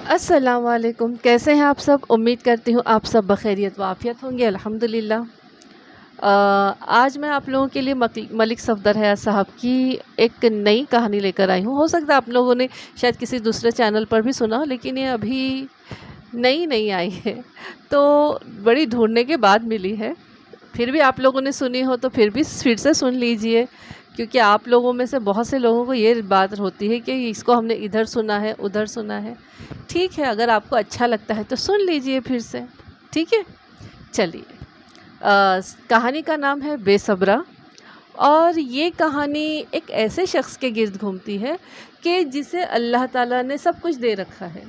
السلام علیکم، کیسے ہیں آپ سب؟ امید کرتی ہوں آپ سب بخیریت و عافیت ہوں گے الحمدللہ۔ آج میں آپ لوگوں کے لیے ملک صفدر حیات صاحب کی ایک نئی کہانی لے کر آئی ہوں۔ ہو سکتا ہے آپ لوگوں نے شاید کسی دوسرے چینل پر بھی سنا ہو، لیکن یہ ابھی نئی آئی ہے، تو بڑی ڈھونڈنے کے بعد ملی ہے۔ پھر بھی آپ لوگوں نے سنی ہو تو پھر سے سن لیجئے، کیونکہ آپ لوگوں میں سے بہت سے لوگوں کو یہ بات ہوتی ہے کہ اس کو ہم نے ادھر سنا ہے ادھر سنا ہے۔ ٹھیک ہے، اگر آپ کو اچھا لگتا ہے تو سن لیجئے پھر سے، ٹھیک ہے؟ چلیے، کہانی کا نام ہے بے صبرا، اور یہ کہانی ایک ایسے شخص کے گرد گھومتی ہے کہ جسے اللہ تعالیٰ نے سب کچھ دے رکھا ہے،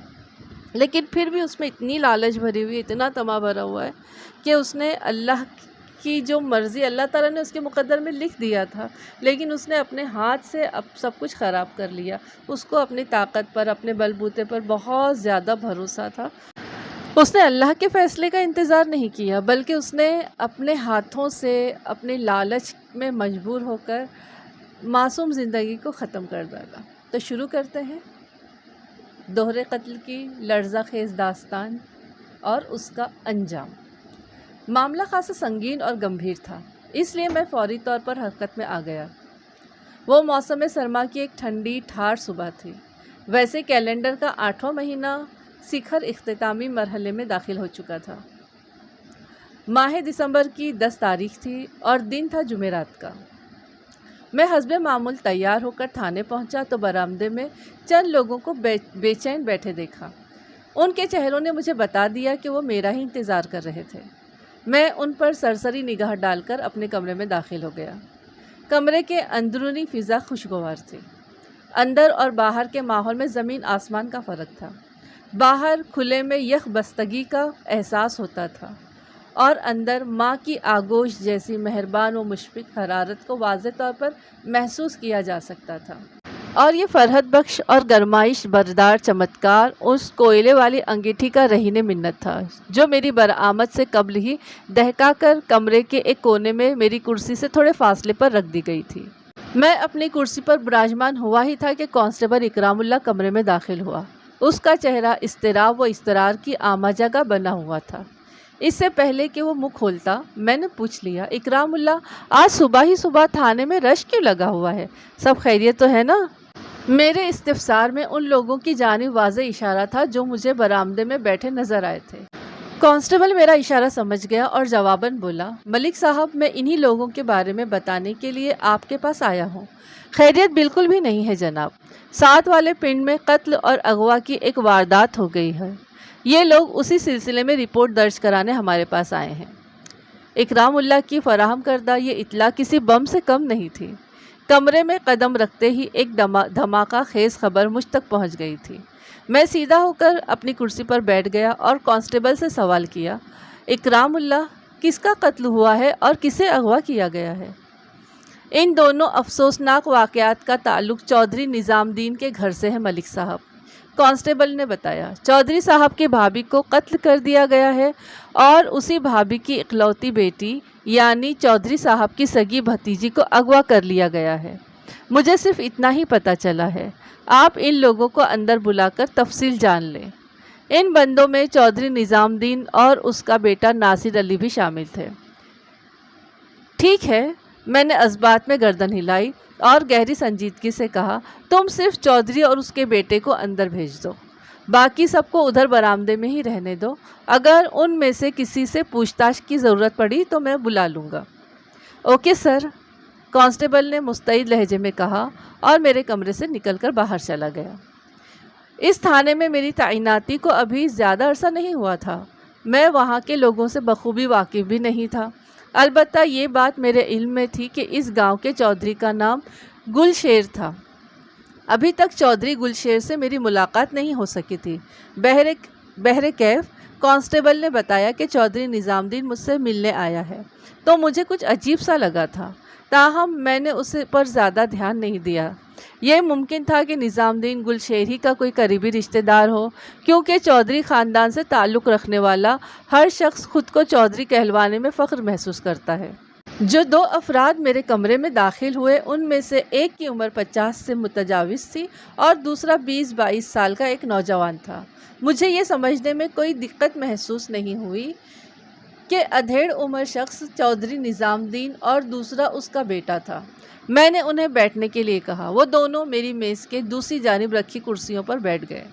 لیکن پھر بھی اس میں اتنی لالچ بھری ہوئی، اتنا طمع بھرا ہوا ہے کہ اس نے اللہ کی جو مرضی اللہ تعالیٰ نے اس کے مقدر میں لکھ دیا تھا، لیکن اس نے اپنے ہاتھ سے سب کچھ خراب کر لیا۔ اس کو اپنی طاقت پر، اپنے بل بوتے پر بہت زیادہ بھروسہ تھا۔ اس نے اللہ کے فیصلے کا انتظار نہیں کیا، بلکہ اس نے اپنے ہاتھوں سے اپنے لالچ میں مجبور ہو کر معصوم زندگی کو ختم کر ڈالا۔ تو شروع کرتے ہیں دوہرے قتل کی لرزہ خیز داستان اور اس کا انجام۔ معاملہ خاصا سنگین اور گمبھیر تھا، اس لیے میں فوری طور پر حرکت میں آ گیا۔ وہ موسم سرما کی ایک ٹھنڈی ٹھار صبح تھی۔ ویسے کیلنڈر کا 8واں مہینہ سکھر اختتامی مرحلے میں داخل ہو چکا تھا۔ ماہ دسمبر کی 10 تاریخ تھی اور دن تھا جمعرات کا۔ میں حسب معمول تیار ہو کر تھانے پہنچا تو برآمدے میں چند لوگوں کو بے چین بیٹھے دیکھا۔ ان کے چہروں نے مجھے بتا دیا کہ وہ میرا ہی انتظار کر رہے تھے۔ میں ان پر سرسری نگاہ ڈال کر اپنے کمرے میں داخل ہو گیا۔ کمرے کے اندرونی فضا خوشگوار تھی۔ اندر اور باہر کے ماحول میں زمین آسمان کا فرق تھا۔ باہر کھلے میں یخ بستگی کا احساس ہوتا تھا، اور اندر ماں کی آغوش جیسی مہربان و مشفق حرارت کو واضح طور پر محسوس کیا جا سکتا تھا۔ اور یہ فرحت بخش اور گرمائش بردار چمتکار اس کوئلے والی انگیٹھی کا رہین منت تھا، جو میری برآمد سے قبل ہی دہکا کر کمرے کے ایک کونے میں میری کرسی سے تھوڑے فاصلے پر رکھ دی گئی تھی۔ میں اپنی کرسی پر براجمان ہوا ہی تھا کہ کانسٹیبل اکرام اللہ کمرے میں داخل ہوا۔ اس کا چہرہ اضطراب و اضطرار کی آمہ جگہ بنا ہوا تھا۔ اس سے پہلے کہ وہ منہ کھولتا، میں نے پوچھ لیا، اکرام اللہ، آج صبح ہی صبح تھانے میں رش کیوں لگا ہوا ہے؟ سب خیریت تو ہے نا؟ میرے استفسار میں ان لوگوں کی جانب واضح اشارہ تھا جو مجھے برآمدے میں بیٹھے نظر آئے تھے۔ کانسٹیبل میرا اشارہ سمجھ گیا اور جواباً بولا، ملک صاحب، میں انہی لوگوں کے بارے میں بتانے کے لیے آپ کے پاس آیا ہوں۔ خیریت بالکل بھی نہیں ہے جناب۔ 7 والے پنڈ میں قتل اور اغوا کی ایک واردات ہو گئی ہے۔ یہ لوگ اسی سلسلے میں رپورٹ درج کرانے ہمارے پاس آئے ہیں۔ اکرام اللہ کی فراہم کردہ یہ اطلاع کسی بم سے کم نہیں تھی۔ کمرے میں قدم رکھتے ہی ایک دھماکہ خیز خبر مجھ تک پہنچ گئی تھی۔ میں سیدھا ہو کر اپنی کرسی پر بیٹھ گیا اور کانسٹیبل سے سوال کیا، اکرام اللہ، کس کا قتل ہوا ہے اور کسے اغوا کیا گیا ہے؟ ان دونوں افسوسناک واقعات کا تعلق چودھری نظام الدین کے گھر سے ہے ملک صاحب، کانسٹیبل نے بتایا۔ چودھری صاحب کی بھابھی کو قتل کر دیا گیا ہے اور اسی بھابھی کی اکلوتی بیٹی یعنی چودھری صاحب کی سگی بھتیجی کو اغوا کر لیا گیا ہے۔ مجھے صرف اتنا ہی پتہ چلا ہے۔ آپ ان لوگوں کو اندر بلا کر تفصیل جان لیں۔ ان بندوں میں چودھری نظام الدین اور اس کا بیٹا ناصر علی بھی شامل تھے۔ ٹھیک ہے، میں نے اسبات میں گردن ہلائی اور گہری سنجیدگی سے کہا، تم صرف چودھری اور اس کے بیٹے کو اندر بھیج دو، باقی سب کو ادھر برآمدے میں ہی رہنے دو۔ اگر ان میں سے کسی سے پوچھ تاچھ کی ضرورت پڑی تو میں بلا لوں گا۔ اوکے سر، کانسٹیبل نے مستعد لہجے میں کہا اور میرے کمرے سے نکل کر باہر چلا گیا۔ اس تھانے میں میری تعیناتی کو ابھی زیادہ عرصہ نہیں ہوا تھا۔ میں وہاں کے لوگوں سے بخوبی واقف بھی نہیں تھا۔ البتہ یہ بات میرے علم میں تھی کہ اس گاؤں کے چودھری کا نام گل شیر تھا۔ ابھی تک چودھری گل شیر سے میری ملاقات نہیں ہو سکی تھی۔ بہر کیف کانسٹیبل نے بتایا کہ چودھری نظام الدین مجھ سے ملنے آیا ہے، تو مجھے کچھ عجیب سا لگا تھا، تاہم میں نے اس پر زیادہ دھیان نہیں دیا۔ یہ ممکن تھا کہ نظام الدین گل شیر ہی کا کوئی قریبی رشتہ دار ہو، کیونکہ چودھری خاندان سے تعلق رکھنے والا ہر شخص خود کو چودھری کہلوانے میں فخر محسوس کرتا ہے۔ جو 2 افراد میرے کمرے میں داخل ہوئے ان میں سے ایک کی عمر 50 سے متجاوز تھی اور دوسرا 20-22 سال کا ایک نوجوان تھا۔ مجھے یہ سمجھنے میں کوئی دقت محسوس نہیں ہوئی کہ ادھیڑ عمر شخص چودھری نظام الدین اور دوسرا اس کا بیٹا تھا۔ میں نے انہیں بیٹھنے کے لیے کہا۔ وہ دونوں میری میز کے دوسری جانب رکھی کرسیوں پر بیٹھ گئے۔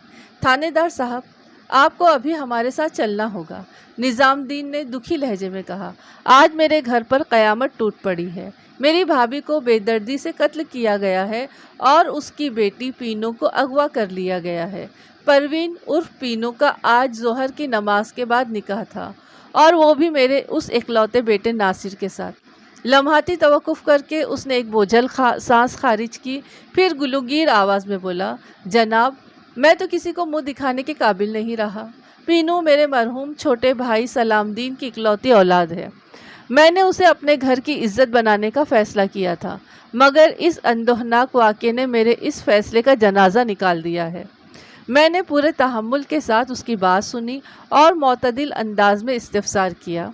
تھانے دار صاحب، آپ کو ابھی ہمارے ساتھ چلنا ہوگا، نظام الدین نے دکھی لہجے میں کہا۔ آج میرے گھر پر قیامت ٹوٹ پڑی ہے۔ میری بھابھی کو بے دردی سے قتل کیا گیا ہے اور اس کی بیٹی پینو کو اغوا کر لیا گیا ہے۔ پروین عرف پینو کا آج ظہر کی نماز کے بعد نکاح تھا اور وہ بھی میرے اس اکلوتے بیٹے ناصر کے ساتھ۔ لمحاتی توقف کر کے اس نے ایک بوجھل سانس خارج کی، پھر گلوگیر آواز میں بولا، جناب، میں تو کسی کو منہ دکھانے کے قابل نہیں رہا۔ پینو میرے مرحوم چھوٹے بھائی سلام الدین کی اکلوتی اولاد ہے۔ میں نے اسے اپنے گھر کی عزت بنانے کا فیصلہ کیا تھا، مگر اس اندوہناک واقعے نے میرے اس فیصلے کا جنازہ نکال دیا ہے۔ میں نے پورے تحمل کے ساتھ اس کی بات سنی اور معتدل انداز میں استفسار کیا،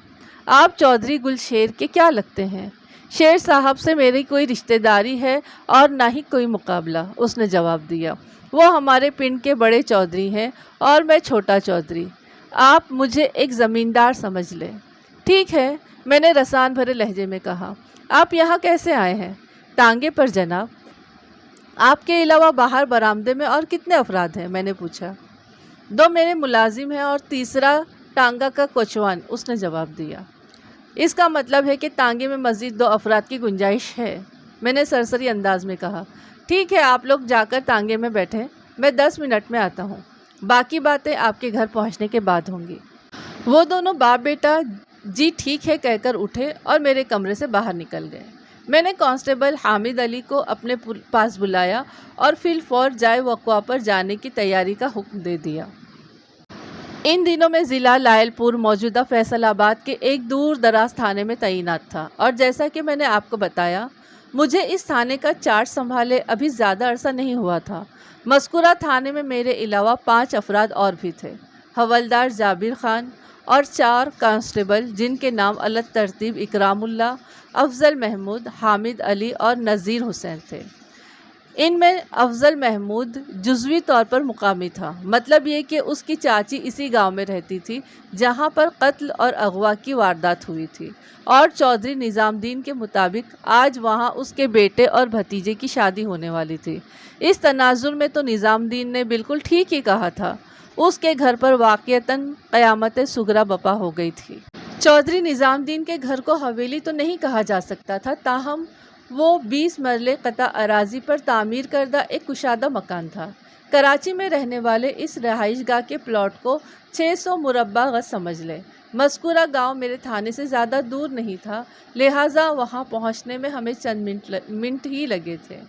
آپ چودھری گل شیر کے کیا لگتے ہیں؟ شیر صاحب سے میری کوئی رشتہ داری ہے اور نہ ہی کوئی مقابلہ، اس نے جواب دیا۔ وہ ہمارے پنڈ کے بڑے چودھری ہیں اور میں چھوٹا چودھری۔ آپ مجھے ایک زمیندار سمجھ لیں۔ ٹھیک ہے، میں نے رسان بھرے لہجے میں کہا۔ آپ یہاں کیسے آئے ہیں؟ ٹانگے پر جناب۔ آپ کے علاوہ باہر برآمدے میں اور کتنے افراد ہیں؟ میں نے پوچھا۔ 2 میرے ملازم ہیں اور تیسرا ٹانگا کا کوچوان، اس نے جواب دیا۔ اس کا مطلب ہے کہ ٹانگے میں مزید 2 افراد کی گنجائش ہے، میں نے سرسری انداز میں کہا۔ ٹھیک ہے، آپ لوگ جا کر ٹانگے میں بیٹھیں، میں 10 منٹ میں آتا ہوں، باقی باتیں آپ کے گھر پہنچنے کے بعد ہوں گی۔ وہ دونوں باپ بیٹا جی ٹھیک ہے کہہ کر اٹھے اور میرے کمرے سے باہر نکل گئے۔ میں نے کانسٹیبل حامد علی کو اپنے پاس بلایا اور فی الفور جائے وقوع پر جانے کی تیاری کا حکم دے دیا۔ ان دنوں میں ضلع لائل پور موجودہ فیصل آباد کے ایک دور دراز تھانے میں تعینات تھا، اور جیسا کہ میں نے آپ کو بتایا، مجھے اس تھانے کا چارج سنبھالے ابھی زیادہ عرصہ نہیں ہوا تھا۔ مذکورہ تھانے میں میرے علاوہ 5 افراد اور بھی تھے، حوالدار جابر خان اور 4 کانسٹیبل جن کے نام علت ترتیب اکرام اللہ، افضل محمود، حامد علی اور نذیر حسین تھے۔ ان میں افضل محمود جزوی طور پر مقامی تھا، مطلب یہ کہ اس کی چاچی اسی گاؤں میں رہتی تھی جہاں پر قتل اور اغوا کی واردات ہوئی تھی، اور چودھری نظام الدین کے مطابق آج وہاں اس کے بیٹے اور بھتیجے کی شادی ہونے والی تھی۔ اس تناظر میں تو نظام الدین نے بالکل ٹھیک ہی کہا تھا، اس کے گھر پر واقعتاً قیامت صغریٰ برپا ہو گئی تھی۔ چودھری نظام الدین کے گھر کو حویلی تو نہیں کہا جا سکتا تھا، تاہم وہ 20 مرلے قطع اراضی پر تعمیر کردہ ایک کشادہ مکان تھا۔ کراچی میں رہنے والے اس رہائش گاہ کے پلاٹ کو 600 مربع گز سمجھ لیں۔ مذکورہ گاؤں میرے تھانے سے زیادہ دور نہیں تھا، لہٰذا وہاں پہنچنے میں ہمیں چند منٹ ہی لگے تھے۔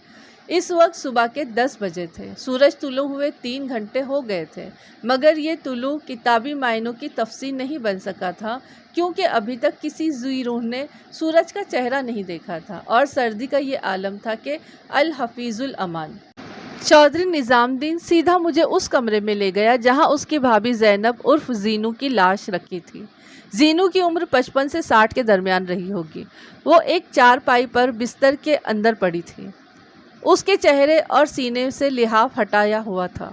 اس وقت صبح کے 10 بجے تھے۔ سورج طلوع ہوئے 3 گھنٹے ہو گئے تھے، مگر یہ طلوع کتابی معنوں کی تفسیر نہیں بن سکا تھا، کیونکہ ابھی تک کسی ذی روح نے سورج کا چہرہ نہیں دیکھا تھا، اور سردی کا یہ عالم تھا کہ الحفیظ الامان۔ چودھری نظام الدین سیدھا مجھے اس کمرے میں لے گیا جہاں اس کی بھابھی زینب عرف زینو کی لاش رکھی تھی۔ زینو کی عمر 55 سے 60 کے درمیان رہی ہوگی۔ وہ ایک چارپائی پر بستر کے اندر پڑی تھی۔ اس کے چہرے اور سینے سے لحاف ہٹایا ہوا تھا۔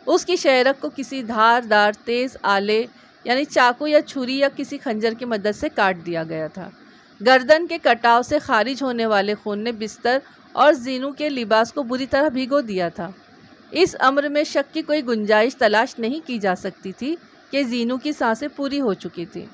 اس کی شہرک کو کسی دھاردار تیز آلے یعنی چاقو یا چھری یا کسی خنجر کی مدد سے کاٹ دیا گیا تھا۔ گردن کے کٹاؤ سے خارج ہونے والے خون نے بستر اور زینو کے لباس کو بری طرح بھگو دیا تھا۔ اس امر میں شک کی کوئی گنجائش تلاش نہیں کی جا سکتی تھی کہ زینو کی سانسیں پوری ہو چکی تھیں۔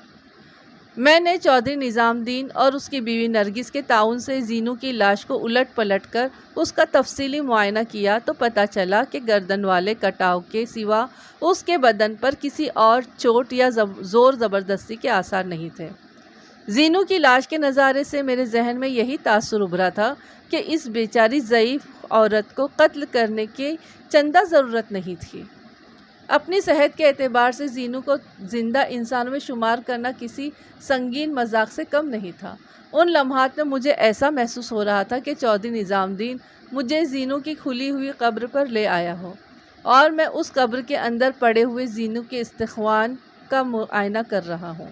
میں نے چودھری نظام الدین اور اس کی بیوی نرگس کے تعاون سے زینو کی لاش کو الٹ پلٹ کر اس کا تفصیلی معائنہ کیا تو پتہ چلا کہ گردن والے کٹاؤ کے سوا اس کے بدن پر کسی اور چوٹ یا زور زبردستی کے آثار نہیں تھے۔ زینو کی لاش کے نظارے سے میرے ذہن میں یہی تاثر ابھرا تھا کہ اس بیچاری ضعیف عورت کو قتل کرنے کی چندہ ضرورت نہیں تھی۔ اپنی صحت کے اعتبار سے زینو کو زندہ انسانوں میں شمار کرنا کسی سنگین مذاق سے کم نہیں تھا۔ ان لمحات میں مجھے ایسا محسوس ہو رہا تھا کہ چودھری نظام الدین مجھے زینو کی کھلی ہوئی قبر پر لے آیا ہو، اور میں اس قبر کے اندر پڑے ہوئے زینو کے استخوان کا معائنہ کر رہا ہوں۔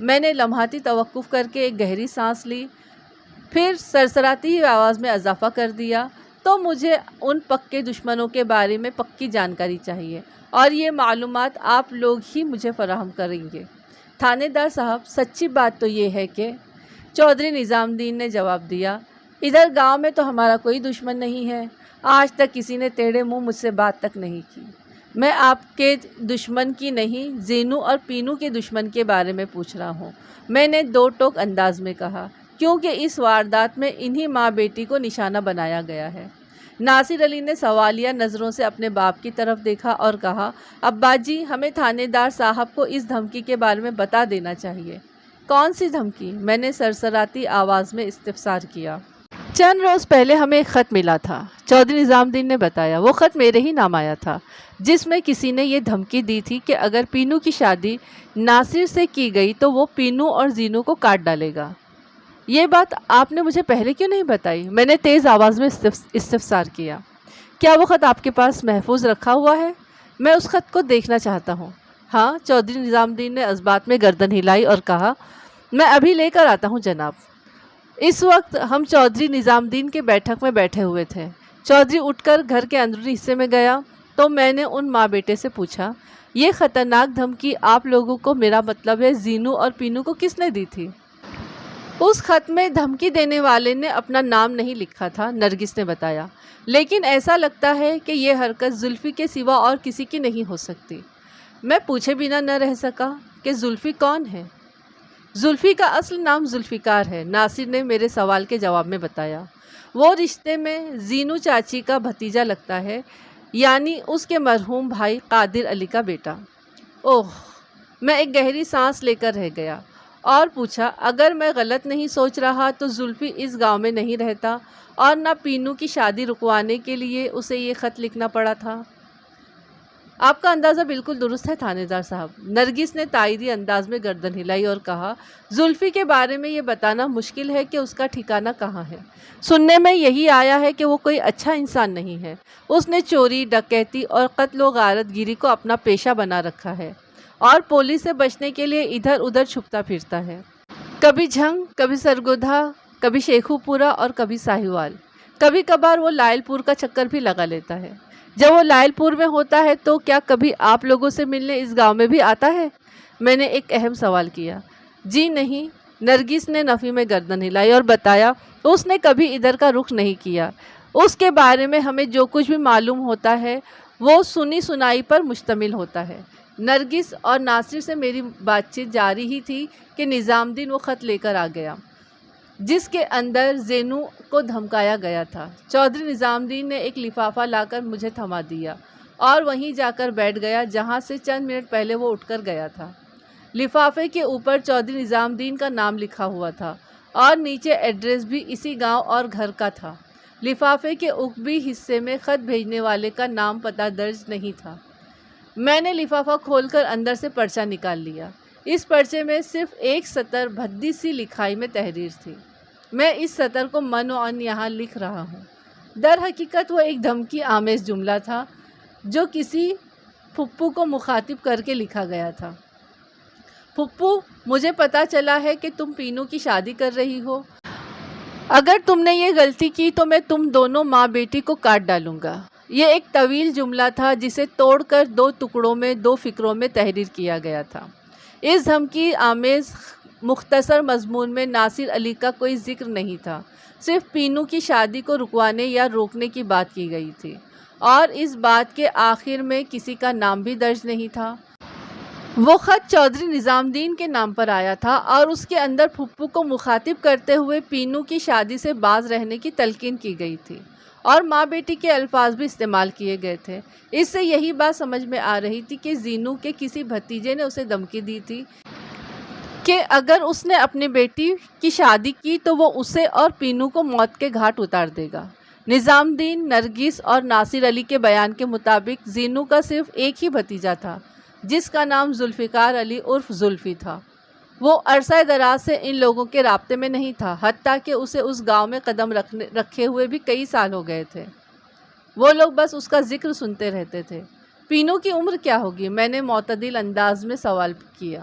میں نے لمحاتی توقف کر کے ایک گہری سانس لی، پھر سرسراتی ہوئی آواز میں اضافہ کر دیا، تو مجھے ان پکے دشمنوں کے بارے میں پکی جانکاری چاہیے اور یہ معلومات آپ لوگ ہی مجھے فراہم کریں گے۔ تھانے دار صاحب، سچی بات تو یہ ہے کہ چودھری نظام الدین نے جواب دیا، ادھر گاؤں میں تو ہمارا کوئی دشمن نہیں ہے، آج تک کسی نے ٹیڑھے منہ مجھ سے بات تک نہیں کی۔ میں آپ کے دشمن کی نہیں، زینو اور پینو کے دشمن کے بارے میں پوچھ رہا ہوں، میں نے دو ٹوک انداز میں کہا، کیونکہ اس واردات میں انہی ماں بیٹی کو نشانہ بنایا گیا ہے۔ ناصر علی نے سوالیہ نظروں سے اپنے باپ کی طرف دیکھا اور کہا، ابا جی، ہمیں تھانے دار صاحب کو اس دھمکی کے بارے میں بتا دینا چاہیے۔ کون سی دھمکی؟ میں نے سرسراتی آواز میں استفسار کیا۔ چند روز پہلے ہمیں ایک خط ملا تھا، چودھری نظام الدین نے بتایا۔ وہ خط میرے ہی نام آیا تھا، جس میں کسی نے یہ دھمکی دی تھی کہ اگر پینو کی شادی ناصر سے کی گئی تو وہ پینو اور زینو کو کاٹ ڈالے گا۔ یہ بات آپ نے مجھے پہلے کیوں نہیں بتائی؟ میں نے تیز آواز میں استفسار کیا۔ کیا وہ خط آپ کے پاس محفوظ رکھا ہوا ہے؟ میں اس خط کو دیکھنا چاہتا ہوں۔ ہاں، چودھری نظام الدین نے اثبات میں گردن ہلائی اور کہا، میں ابھی لے کر آتا ہوں جناب۔ اس وقت ہم چودھری نظام الدین کے بیٹھک میں بیٹھے ہوئے تھے۔ چودھری اٹھ کر گھر کے اندرونی حصے میں گیا تو میں نے ان ماں بیٹے سے پوچھا، یہ خطرناک دھمکی آپ لوگوں کو، میرا مطلب ہے زینو اور پینو کو، کس نے دی تھی؟ اس خط میں دھمکی دینے والے نے اپنا نام نہیں لکھا تھا، نرگس نے بتایا، لیکن ایسا لگتا ہے کہ یہ حرکت زلفی کے سوا اور کسی کی نہیں ہو سکتی۔ میں پوچھے بنا نہ رہ سکا کہ زلفی کون ہے؟ زلفی کا اصل نام ذوالفقار ہے، ناصر نے میرے سوال کے جواب میں بتایا۔ وہ رشتے میں زینو چاچی کا بھتیجا لگتا ہے، یعنی اس کے مرحوم بھائی قادر علی کا بیٹا۔ اوہ! میں ایک گہری سانس لے کر رہ گیا اور پوچھا، اگر میں غلط نہیں سوچ رہا تو زلفی اس گاؤں میں نہیں رہتا اور نہ پینو کی شادی رکوانے کے لیے اسے یہ خط لکھنا پڑا تھا۔ آپ کا اندازہ بالکل درست ہے تھانے دار صاحب، نرگس نے تائیدی انداز میں گردن ہلائی اور کہا، زلفی کے بارے میں یہ بتانا مشکل ہے کہ اس کا ٹھکانہ کہاں ہے۔ سننے میں یہی آیا ہے کہ وہ کوئی اچھا انسان نہیں ہے، اس نے چوری، ڈکیتی اور قتل و غارت گیری کو اپنا پیشہ بنا رکھا ہے اور پولیس سے بچنے کے لیے ادھر ادھر چھپتا پھرتا ہے، کبھی جھنگ، کبھی سرگودھا، کبھی شیخو پورہ اور کبھی ساہیوال، کبھی کبھار وہ لائل پور کا چکر بھی لگا لیتا ہے۔ جب وہ لائل پور میں ہوتا ہے تو کیا کبھی آپ لوگوں سے ملنے اس گاؤں میں بھی آتا ہے؟ میں نے ایک اہم سوال کیا۔ جی نہیں، نرگس نے نفی میں گردن ہلائی اور بتایا، اس نے کبھی ادھر کا رخ نہیں کیا۔ اس کے بارے میں ہمیں جو کچھ بھی معلوم ہوتا ہے وہ سنی سنائی پر مشتمل ہوتا ہے۔ نرگس اور ناصر سے میری بات چیت جاری ہی تھی کہ نظام الدین وہ خط لے کر آ گیا جس کے اندر زینو کو دھمکایا گیا تھا۔ چودھری نظام الدین نے ایک لفافہ لا کر مجھے تھما دیا اور وہیں جا کر بیٹھ گیا جہاں سے چند منٹ پہلے وہ اٹھ کر گیا تھا۔ لفافے کے اوپر چودھری نظام الدین کا نام لکھا ہوا تھا اور نیچے ایڈریس بھی اسی گاؤں اور گھر کا تھا۔ لفافے کے عقبی حصے میں خط بھیجنے والے کا نام پتہ درج نہیں تھا۔ میں نے لفافہ کھول کر اندر سے پرچہ نکال لیا۔ اس پرچے میں صرف ایک سطر بھدی سی لکھائی میں تحریر تھی۔ میں اس سطر کو من و عن یہاں لکھ رہا ہوں۔ در حقیقت وہ ایک دھمکی آمیز جملہ تھا جو کسی پھپھو کو مخاطب کر کے لکھا گیا تھا۔ پھپھو، مجھے پتا چلا ہے کہ تم پینو کی شادی کر رہی ہو۔ اگر تم نے یہ غلطی کی تو میں تم دونوں ماں بیٹی کو کاٹ ڈالوں گا۔ یہ ایک طویل جملہ تھا جسے توڑ کر دو ٹکڑوں میں، دو فقروں میں تحریر کیا گیا تھا۔ اس دھمکی آمیز مختصر مضمون میں ناصر علی کا کوئی ذکر نہیں تھا، صرف پینو کی شادی کو رکوانے یا روکنے کی بات کی گئی تھی، اور اس بات کے آخر میں کسی کا نام بھی درج نہیں تھا۔ وہ خط چودھری نظام الدین کے نام پر آیا تھا اور اس کے اندر پھپھو کو مخاطب کرتے ہوئے پینو کی شادی سے باز رہنے کی تلقین کی گئی تھی اور ماں بیٹی کے الفاظ بھی استعمال کیے گئے تھے۔ اس سے یہی بات سمجھ میں آ رہی تھی کہ زینو کے کسی بھتیجے نے اسے دھمکی دی تھی کہ اگر اس نے اپنی بیٹی کی شادی کی تو وہ اسے اور پینو کو موت کے گھاٹ اتار دے گا۔ نظام الدین، نرگس اور ناصر علی کے بیان کے مطابق زینو کا صرف ایک ہی بھتیجا تھا جس کا نام ذوالفقار علی عرف زلفی تھا۔ وہ عرصہ دراز سے ان لوگوں کے رابطے میں نہیں تھا، حتیٰ کہ اسے اس گاؤں میں قدم رکھے ہوئے بھی کئی سال ہو گئے تھے۔ وہ لوگ بس اس کا ذکر سنتے رہتے تھے۔ پینو کی عمر کیا ہوگی؟ میں نے معتدل انداز میں سوال کیا۔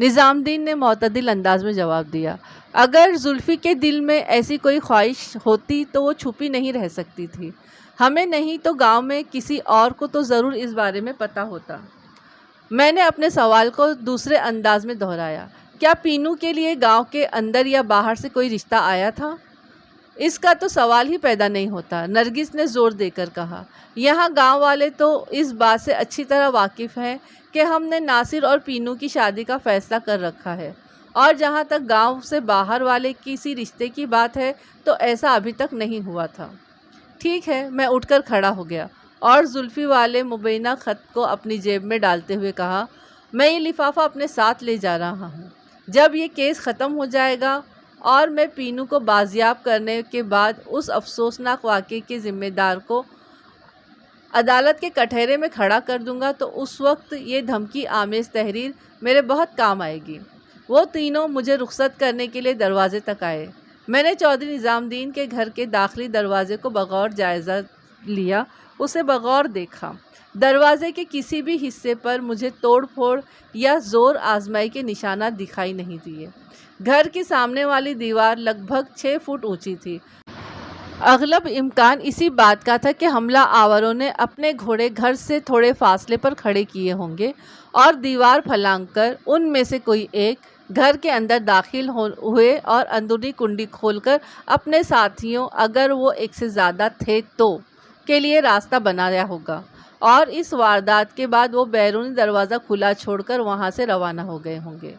نظام الدین نے معتدل انداز میں جواب دیا، اگر زلفی کے دل میں ایسی کوئی خواہش ہوتی تو وہ چھپی نہیں رہ سکتی تھی، ہمیں نہیں تو گاؤں میں کسی اور کو تو ضرور اس بارے میں پتہ ہوتا۔ میں نے اپنے سوال کو دوسرے انداز میں دہرایا، کیا پینو کے لیے گاؤں کے اندر یا باہر سے کوئی رشتہ آیا تھا؟ اس کا تو سوال ہی پیدا نہیں ہوتا، نرگس نے زور دے کر کہا۔ یہاں گاؤں والے تو اس بات سے اچھی طرح واقف ہیں کہ ہم نے ناصر اور پینو کی شادی کا فیصلہ کر رکھا ہے، اور جہاں تک گاؤں سے باہر والے کسی رشتے کی بات ہے تو ایسا ابھی تک نہیں ہوا تھا۔ ٹھیک ہے، میں اٹھ کر کھڑا ہو گیا اور زلفی والے مبینہ خط کو اپنی جیب میں ڈالتے ہوئے کہا، میں یہ لفافہ اپنے ساتھ لے جا رہا ہوں۔ جب یہ کیس ختم ہو جائے گا اور میں پینو کو بازیاب کرنے کے بعد اس افسوسناک واقعے کے ذمہ دار کو عدالت کے کٹہرے میں کھڑا کر دوں گا تو اس وقت یہ دھمکی آمیز تحریر میرے بہت کام آئے گی۔ وہ تینوں مجھے رخصت کرنے کے لیے دروازے تک آئے۔ میں نے چودھری نظام الدین کے گھر کے داخلی دروازے کو بغور جائزہ لیا، اسے بغور دیکھا۔ دروازے کے کسی بھی حصے پر مجھے توڑ پھوڑ یا زور آزمائی کے نشانات دکھائی نہیں دیے۔ گھر کی سامنے والی دیوار لگ بھگ 6 فٹ اونچی تھی۔ اغلب امکان اسی بات کا تھا کہ حملہ آوروں نے اپنے گھوڑے گھر سے تھوڑے فاصلے پر کھڑے کیے ہوں گے اور دیوار پھلانگ کر ان میں سے کوئی ایک گھر کے اندر داخل ہوئے اور اندرونی کنڈی کھول کر اپنے ساتھیوں، اگر وہ ایک سے زیادہ تھے تو، کے لیے راستہ بنایا ہوگا، اور اس واردات کے بعد وہ بیرونی دروازہ کھلا چھوڑ کر وہاں سے روانہ ہو گئے ہوں گے۔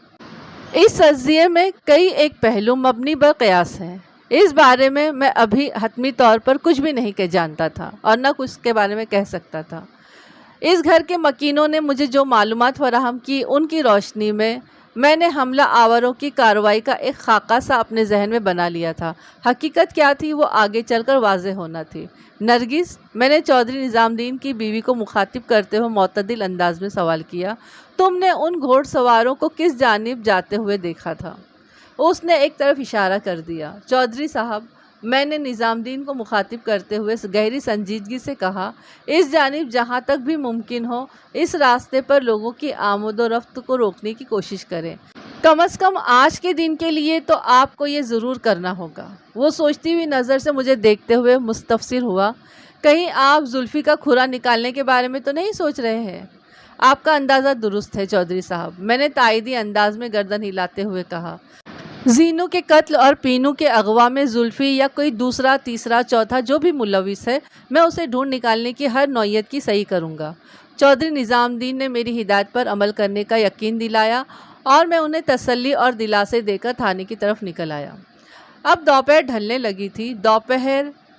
اس تجزیے میں کئی ایک پہلو مبنی بر قیاس ہیں۔ اس بارے میں ابھی حتمی طور پر کچھ بھی نہیں جانتا تھا اور نہ کچھ کے بارے میں کہہ سکتا تھا۔ اس گھر کے مکینوں نے مجھے جو معلومات فراہم کی، ان کی روشنی میں نے حملہ آوروں کی کارروائی کا ایک خاکہ سا اپنے ذہن میں بنا لیا تھا۔ حقیقت کیا تھی وہ آگے چل کر واضح ہونا تھی۔ نرگس، میں نے چودھری نظام الدین کی بیوی کو مخاطب کرتے ہوئے معتدل انداز میں سوال کیا، تم نے ان گھوڑ سواروں کو کس جانب جاتے ہوئے دیکھا تھا؟ اس نے ایک طرف اشارہ کر دیا۔ چودھری صاحب، میں نے نظام الدین کو مخاطب کرتے ہوئے گہری سنجیدگی سے کہا، اس جانب جہاں تک بھی ممکن ہو اس راستے پر لوگوں کی آمد و رفت کو روکنے کی کوشش کریں۔ کم از کم آج کے دن کے لیے تو آپ کو یہ ضرور کرنا ہوگا۔ وہ سوچتی ہوئی نظر سے مجھے دیکھتے ہوئے مستفسر ہوا، کہیں آپ زلفی کا کھرا نکالنے کے بارے میں تو نہیں سوچ رہے ہیں؟ آپ کا اندازہ درست ہے چودھری صاحب، میں نے تائیدی انداز میں گردن ہلاتے ہوئے کہا۔ زینو کے قتل اور پینو کے اغوا میں زلفی یا کوئی دوسرا، تیسرا، چوتھا جو بھی ملوث ہے، میں اسے ڈھونڈ نکالنے کی ہر نوعیت کی صحیح کروں گا۔ چودھری نظام الدین نے میری ہدایت پر عمل کرنے کا یقین دلایا اور میں انہیں تسلی اور دلاسے دے کر تھانے کی طرف نکل آیا۔ اب دوپہر ڈھلنے لگی تھی،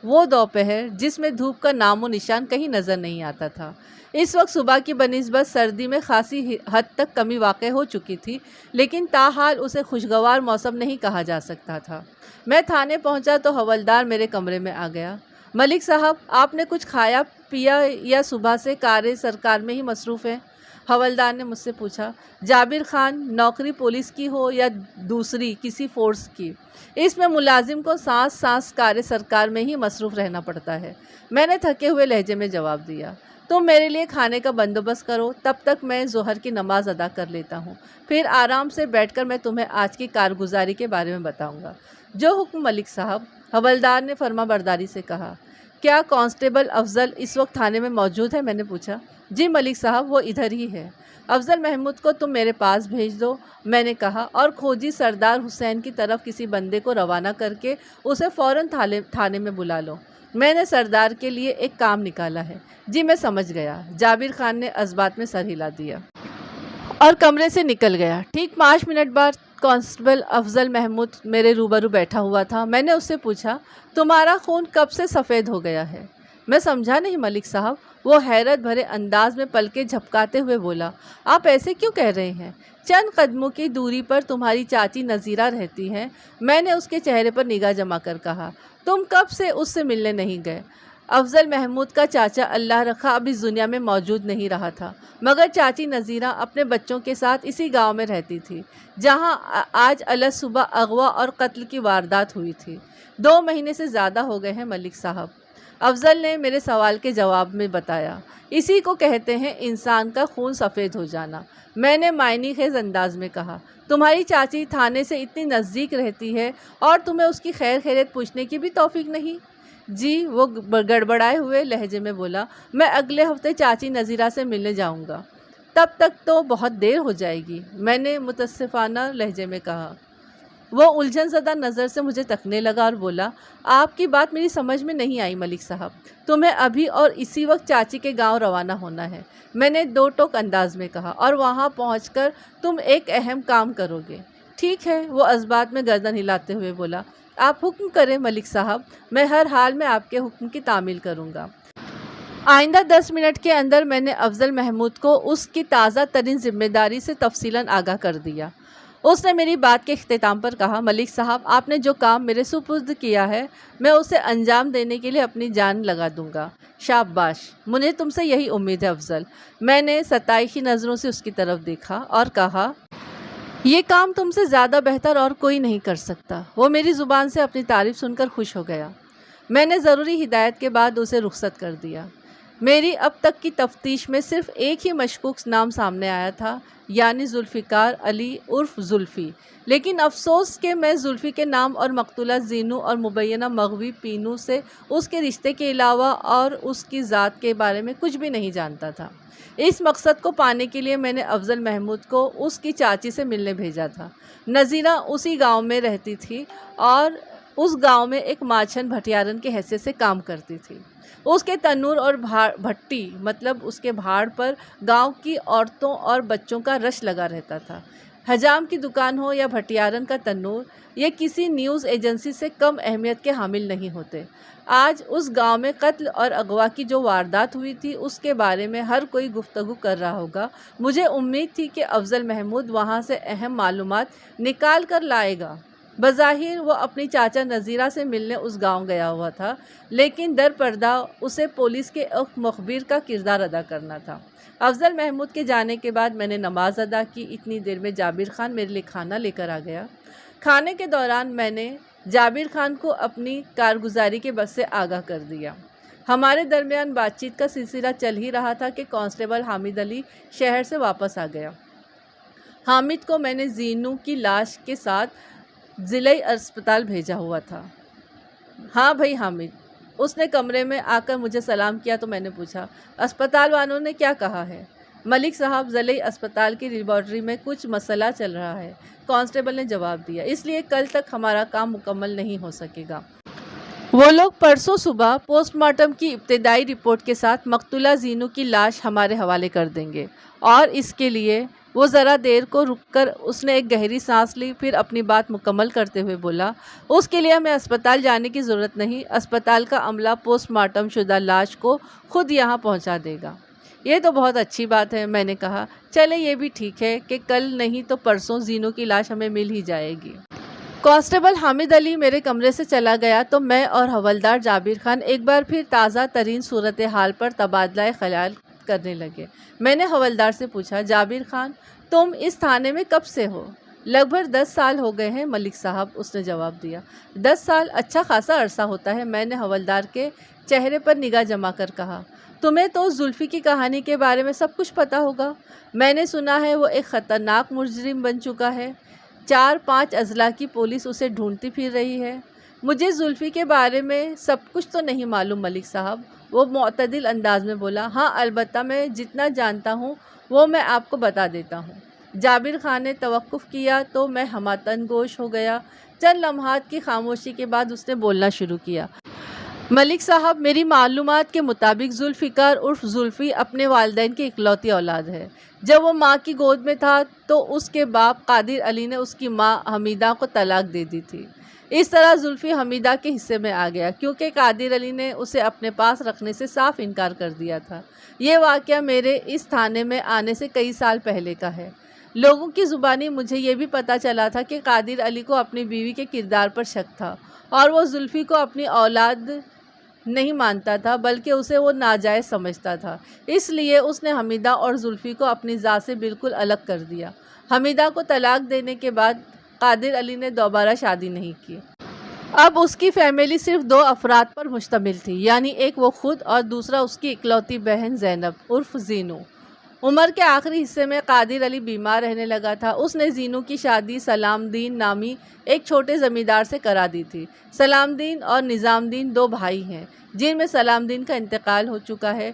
وہ دوپہر جس میں دھوپ کا نام و نشان کہیں نظر نہیں آتا تھا۔ اس وقت صبح کی بنسبت سردی میں خاصی حد تک کمی واقع ہو چکی تھی، لیکن تاحال اسے خوشگوار موسم نہیں کہا جا سکتا تھا۔ میں تھانے پہنچا تو حوالدار میرے کمرے میں آ گیا۔ ملک صاحب، آپ نے کچھ کھایا پیا یا صبح سے کار سرکار میں ہی مصروف ہیں؟ حوالدار نے مجھ سے پوچھا۔ جابر خان، نوکری پولیس کی ہو یا دوسری کسی فورس کی، اس میں ملازم کو سانس سانس کار سرکار میں ہی مصروف رہنا پڑتا ہے، میں نے تھکے ہوئے لہجے میں جواب دیا۔ تم میرے لیے کھانے کا بندوبست کرو، تب تک میں ظہر کی نماز ادا کر لیتا ہوں، پھر آرام سے بیٹھ کر میں تمہیں آج کی کارگزاری کے بارے میں بتاؤں گا۔ جو حکم ملک صاحب، حوالدار نے فرما برداری سے کہا۔ کیا کانسٹیبل افضل اس وقت تھانے میں موجود ہے؟ میں نے پوچھا۔ جی ملک صاحب، وہ ادھر ہی ہے۔ افضل محمود کو تم میرے پاس بھیج دو، میں نے کہا، اور کھوجی سردار حسین کی طرف کسی بندے کو روانہ کر کے اسے فوراً تھانے میں بلا لو، میں نے سردار کے لیے ایک کام نکالا ہے۔ جی میں سمجھ گیا، جابر خان نے اثبات میں سر ہلا دیا اور کمرے سے نکل گیا۔ ٹھیک 5 منٹ بعد کانسٹیبل افضل محمود میرے روبرو بیٹھا ہوا تھا۔ میں نے اس سے پوچھا، تمہارا خون کب سے سفید ہو گیا ہے؟ میں سمجھا نہیں ملک صاحب۔ وہ حیرت بھرے انداز میں پلکیں جھپکاتے ہوئے بولا، آپ ایسے کیوں کہہ رہے ہیں؟ چند قدموں کی دوری پر تمہاری چاچی نذیرہ رہتی ہیں۔ میں نے اس کے چہرے پر نگاہ جما کر کہا، تم کب سے اس سے ملنے نہیں گئے؟ افضل محمود کا چاچا اللہ رکھا اب اس دنیا میں موجود نہیں رہا تھا، مگر چاچی نذیرہ اپنے بچوں کے ساتھ اسی گاؤں میں رہتی تھی جہاں آج الگ صبح اغوا اور قتل کی واردات ہوئی تھی۔ 2 مہینے سے زیادہ ہو گئے ہیں ملک صاحب۔ افضل نے میرے سوال کے جواب میں بتایا، اسی کو کہتے ہیں انسان کا خون سفید ہو جانا۔ میں نے معنی خیز انداز میں کہا، تمہاری چاچی تھانے سے اتنی نزدیک رہتی ہے اور تمہیں اس کی خیر خیریت پوچھنے کی بھی توفیق نہیں؟ جی، وہ گڑبڑائے ہوئے لہجے میں بولا، میں اگلے ہفتے چاچی نذیرہ سے ملنے جاؤں گا، تب تک تو بہت دیر ہو جائے گی، میں نے متاسفانہ لہجے میں کہا۔ وہ الجھن زدہ نظر سے مجھے تکنے لگا اور بولا، آپ کی بات میری سمجھ میں نہیں آئی ملک صاحب، تمہیں ابھی اور اسی وقت چاچی کے گاؤں روانہ ہونا ہے، میں نے دو ٹوک انداز میں کہا، اور وہاں پہنچ کر تم ایک اہم کام کرو گے۔ ٹھیک ہے، وہ اسبات میں گردن ہلاتے ہوئے بولا، آپ حکم کریں ملک صاحب، میں ہر حال میں آپ کے حکم کی تعمیل کروں گا۔ آئندہ 10 منٹ کے اندر میں نے افضل محمود کو اس کی تازہ ترین ذمہ داری سے تفصیلاً آگاہ کر دیا۔ اس نے میری بات کے اختتام پر کہا، ملک صاحب، آپ نے جو کام میرے سپرد کیا ہے میں اسے انجام دینے کے لیے اپنی جان لگا دوں گا۔ شاباش، مجھے تم سے یہی امید ہے افضل۔ میں نے ستائشی نظروں سے اس کی طرف دیکھا اور کہا، یہ کام تم سے زیادہ بہتر اور کوئی نہیں کر سکتا۔ وہ میری زبان سے اپنی تعریف سن کر خوش ہو گیا۔ میں نے ضروری ہدایت کے بعد اسے رخصت کر دیا۔ میری اب تک کی تفتیش میں صرف ایک ہی مشکوک نام سامنے آیا تھا، یعنی ذوالفقار علی عرف زلفی، لیکن افسوس کہ میں زلفی کے نام اور مقتولہ زینو اور مبینہ مغوی پینو سے اس کے رشتے کے علاوہ اور اس کی ذات کے بارے میں کچھ بھی نہیں جانتا تھا۔ اس مقصد کو پانے کے لیے میں نے افضل محمود کو اس کی چاچی سے ملنے بھیجا تھا۔ نذیرہ اسی گاؤں میں رہتی تھی اور اس گاؤں میں ایک ماچھن بھٹیارن کی حیثیت سے کام کرتی تھی۔ اس کے تنور اور بھٹی مطلب اس کے بھاڑ پر گاؤں کی عورتوں اور بچوں کا رش لگا رہتا تھا۔ حجام کی دکان ہو یا بھٹیارن کا تنور، یہ کسی نیوز ایجنسی سے کم اہمیت کے حامل نہیں ہوتے۔ آج اس گاؤں میں قتل اور اغوا کی جو واردات ہوئی تھی اس کے بارے میں ہر کوئی گفتگو کر رہا ہوگا۔ مجھے امید تھی کہ افضل محمود وہاں سے اہم معلومات نکال کر لائے گا۔ بظاہر وہ اپنی چاچا نذیرہ سے ملنے اس گاؤں گیا ہوا تھا، لیکن در پردہ اسے پولیس کے ایک مخبر کا کردار ادا کرنا تھا۔ افضل محمود کے جانے کے بعد میں نے نماز ادا کی۔ اتنی دیر میں جابر خان میرے لیے کھانا لے کر آ گیا۔ کھانے کے دوران میں نے جابر خان کو اپنی کارگزاری کے بس سے آگاہ کر دیا۔ ہمارے درمیان بات چیت کا سلسلہ چل ہی رہا تھا کہ کانسٹیبل حامد علی شہر سے واپس آ گیا۔ حامد کو میں نے زینو کی لاش کے ساتھ ضلعی اسپتال بھیجا ہوا تھا۔ ہاں بھائی حامد، اس نے کمرے میں آ کر مجھے سلام کیا تو میں نے پوچھا، اسپتال والوں نے کیا کہا ہے؟ ملک صاحب، ضلعی اسپتال کی لیبارٹری میں کچھ مسئلہ چل رہا ہے، کانسٹیبل نے جواب دیا، اس لیے کل تک ہمارا کام مکمل نہیں ہو سکے گا۔ وہ لوگ پرسوں صبح پوسٹ مارٹم کی ابتدائی رپورٹ کے ساتھ مقتولہ زینو کی لاش ہمارے حوالے کر دیں گے، اور اس کے لیے وہ ذرا دیر کو رک کر اس نے ایک گہری سانس لی، پھر اپنی بات مکمل کرتے ہوئے بولا، اس کے لیے ہمیں اسپتال جانے کی ضرورت نہیں، اسپتال کا عملہ پوسٹ مارٹم شدہ لاش کو خود یہاں پہنچا دے گا۔ یہ تو بہت اچھی بات ہے، میں نے کہا، چلے یہ بھی ٹھیک ہے کہ کل نہیں تو پرسوں زینو کی لاش ہمیں مل ہی جائے گی۔ کانسٹیبل حامد علی میرے کمرے سے چلا گیا تو میں اور حوالدار جابر خان ایک بار پھر تازہ ترین صورتحال پر تبادلہ خیال کرنے لگے۔ میں نے حوالدار سے پوچھا، جابر خان، تم اس تھانے میں کب سے ہو؟ لگ بھگ 10 سال ہو گئے ہیں ملک صاحب، اس نے جواب دیا۔ 10 سال اچھا خاصا عرصہ ہوتا ہے، میں نے حوالدار کے چہرے پر نگاہ جما کر کہا۔ تمہیں تو زلفی کی کہانی کے بارے میں سب کچھ پتا ہوگا، میں نے سنا ہے وہ ایک خطرناک مجرم بن چکا ہے، 4-5 اضلاع کی پولیس اسے ڈھونڈتی پھر رہی ہے۔ مجھے زلفی کے بارے میں سب کچھ تو نہیں معلوم ملک صاحب، وہ معتدل انداز میں بولا، ہاں البتہ میں جتنا جانتا ہوں وہ میں آپ کو بتا دیتا ہوں۔ جابر خان نے توقف کیا تو میں ہمہ گوش ہو گیا۔ چند لمحات کی خاموشی کے بعد اس نے بولنا شروع کیا، ملک صاحب، میری معلومات کے مطابق ذوالفقار عرف زلفی اپنے والدین کی اکلوتی اولاد ہے۔ جب وہ ماں کی گود میں تھا تو اس کے باپ قادر علی نے اس کی ماں حمیدہ کو طلاق دے دی تھی۔ اس طرح زلفی حمیدہ کے حصے میں آ گیا، کیونکہ قادر علی نے اسے اپنے پاس رکھنے سے صاف انکار کر دیا تھا۔ یہ واقعہ میرے اس تھانے میں آنے سے کئی سال پہلے کا ہے۔ لوگوں کی زبانی مجھے یہ بھی پتہ چلا تھا کہ قادر علی کو اپنی بیوی کے کردار پر شک تھا، اور وہ زلفی کو اپنی اولاد نہیں مانتا تھا بلکہ اسے وہ ناجائز سمجھتا تھا۔ اس لیے اس نے حمیدہ اور زلفی کو اپنی ذات سے بالکل الگ کر دیا۔ حمیدہ کو طلاق دینے کے بعد قادر علی نے دوبارہ شادی نہیں کی۔ اب اس کی فیملی صرف 2 افراد پر مشتمل تھی، یعنی ایک وہ خود اور دوسرا اس کی اکلوتی بہن زینب عرف زینو۔ عمر کے آخری حصے میں قادر علی بیمار رہنے لگا تھا۔ اس نے زینو کی شادی سلام دین نامی ایک چھوٹے زمیندار سے کرا دی تھی۔ سلام دین اور نظام دین 2 بھائی ہیں، جن میں سلام دین کا انتقال ہو چکا ہے۔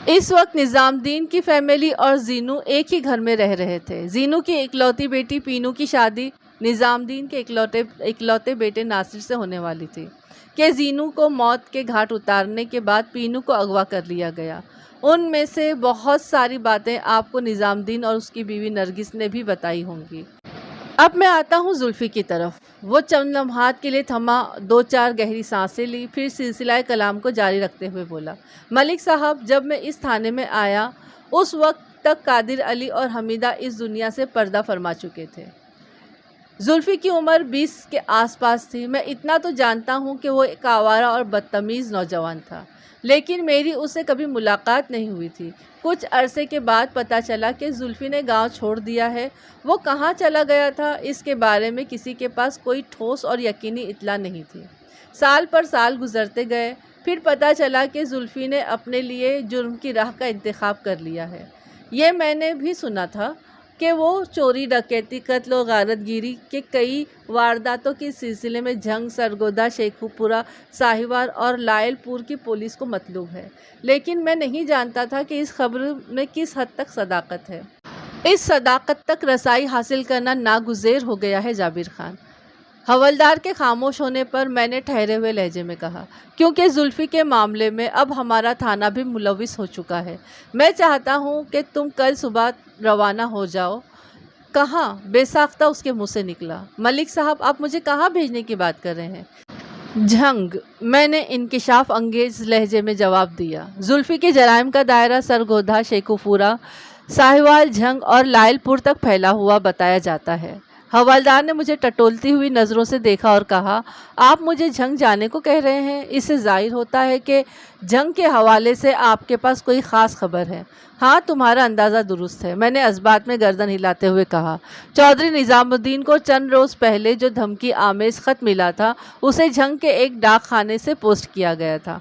اس وقت نظام دین کی فیملی اور زینو ایک ہی گھر میں رہ رہے تھے۔ زینو کی اکلوتی بیٹی پینو کی شادی نظام دین کے اکلوتے بیٹے ناصر سے ہونے والی تھی کہ زینو کو موت کے گھاٹ اتارنے کے بعد پینو کو اغوا کر لیا گیا۔ ان میں سے بہت ساری باتیں آپ کو نظام دین اور اس کی بیوی نرگس نے بھی بتائی ہوں گی۔ اب میں آتا ہوں زلفی کی طرف۔ وہ چند لمحات کے لیے تھما، 2-4 گہری سانسیں لی، پھر سلسلہ کلام کو جاری رکھتے ہوئے بولا، ملک صاحب، جب میں اس تھانے میں آیا اس وقت تک قادر علی اور حمیدہ اس دنیا سے پردہ فرما چکے تھے۔ زلفی کی عمر 20 کے آس پاس تھی۔ میں اتنا تو جانتا ہوں کہ وہ ایک آوارہ اور بدتمیز نوجوان تھا، لیکن میری اس سے کبھی ملاقات نہیں ہوئی تھی۔ کچھ عرصے کے بعد پتہ چلا کہ زلفی نے گاؤں چھوڑ دیا ہے۔ وہ کہاں چلا گیا تھا، اس کے بارے میں کسی کے پاس کوئی ٹھوس اور یقینی اطلاع نہیں تھی۔ سال پر سال گزرتے گئے، پھر پتہ چلا کہ زلفی نے اپنے لیے جرم کی راہ کا انتخاب کر لیا ہے۔ یہ میں نے بھی سنا تھا کہ وہ چوری، ڈکیتی، قتل و غارت گیری کے کئی وارداتوں کے سلسلے میں جھنگ، سرگودا، شیخو پورہ، ساہیوال اور لائل پور کی پولیس کو مطلوب ہے، لیکن میں نہیں جانتا تھا کہ اس خبر میں کس حد تک صداقت ہے۔ اس صداقت تک رسائی حاصل کرنا ناگزیر ہو گیا ہے جابر خان۔ حوالدار کے خاموش ہونے پر میں نے ٹھہرے ہوئے لہجے میں کہا، کیونکہ زلفی کے معاملے میں اب ہمارا تھانہ بھی ملوث ہو چکا ہے۔ میں چاہتا ہوں کہ تم کل صبح روانہ ہو جاؤ۔ کہاں؟ بے ساختہ اس کے منہ سے نکلا۔ ملک صاحب، آپ مجھے کہاں بھیجنے کی بات کر رہے ہیں؟ جھنگ، میں نے انکشاف انگیز لہجے میں جواب دیا۔ زلفی کے جرائم کا دائرہ سرگودا، شیخو پورہ، ساہیوال، جھنگ اور لائل پور تک پھیلا ہوا بتایا جاتا ہے۔ حوالدار نے مجھے ٹٹولتی ہوئی نظروں سے دیکھا اور کہا، آپ مجھے جھنگ جانے کو کہہ رہے ہیں؟ اس سے ظاہر ہوتا ہے کہ جھنگ کے حوالے سے آپ کے پاس کوئی خاص خبر ہے۔ ہاں، تمہارا اندازہ درست ہے، میں نے اثبات میں گردن ہلاتے ہوئے کہا۔ چودھری نظام الدین کو چند روز پہلے جو دھمکی آمیز خط ملا تھا، اسے جھنگ کے ایک ڈاک خانے سے پوسٹ کیا گیا تھا۔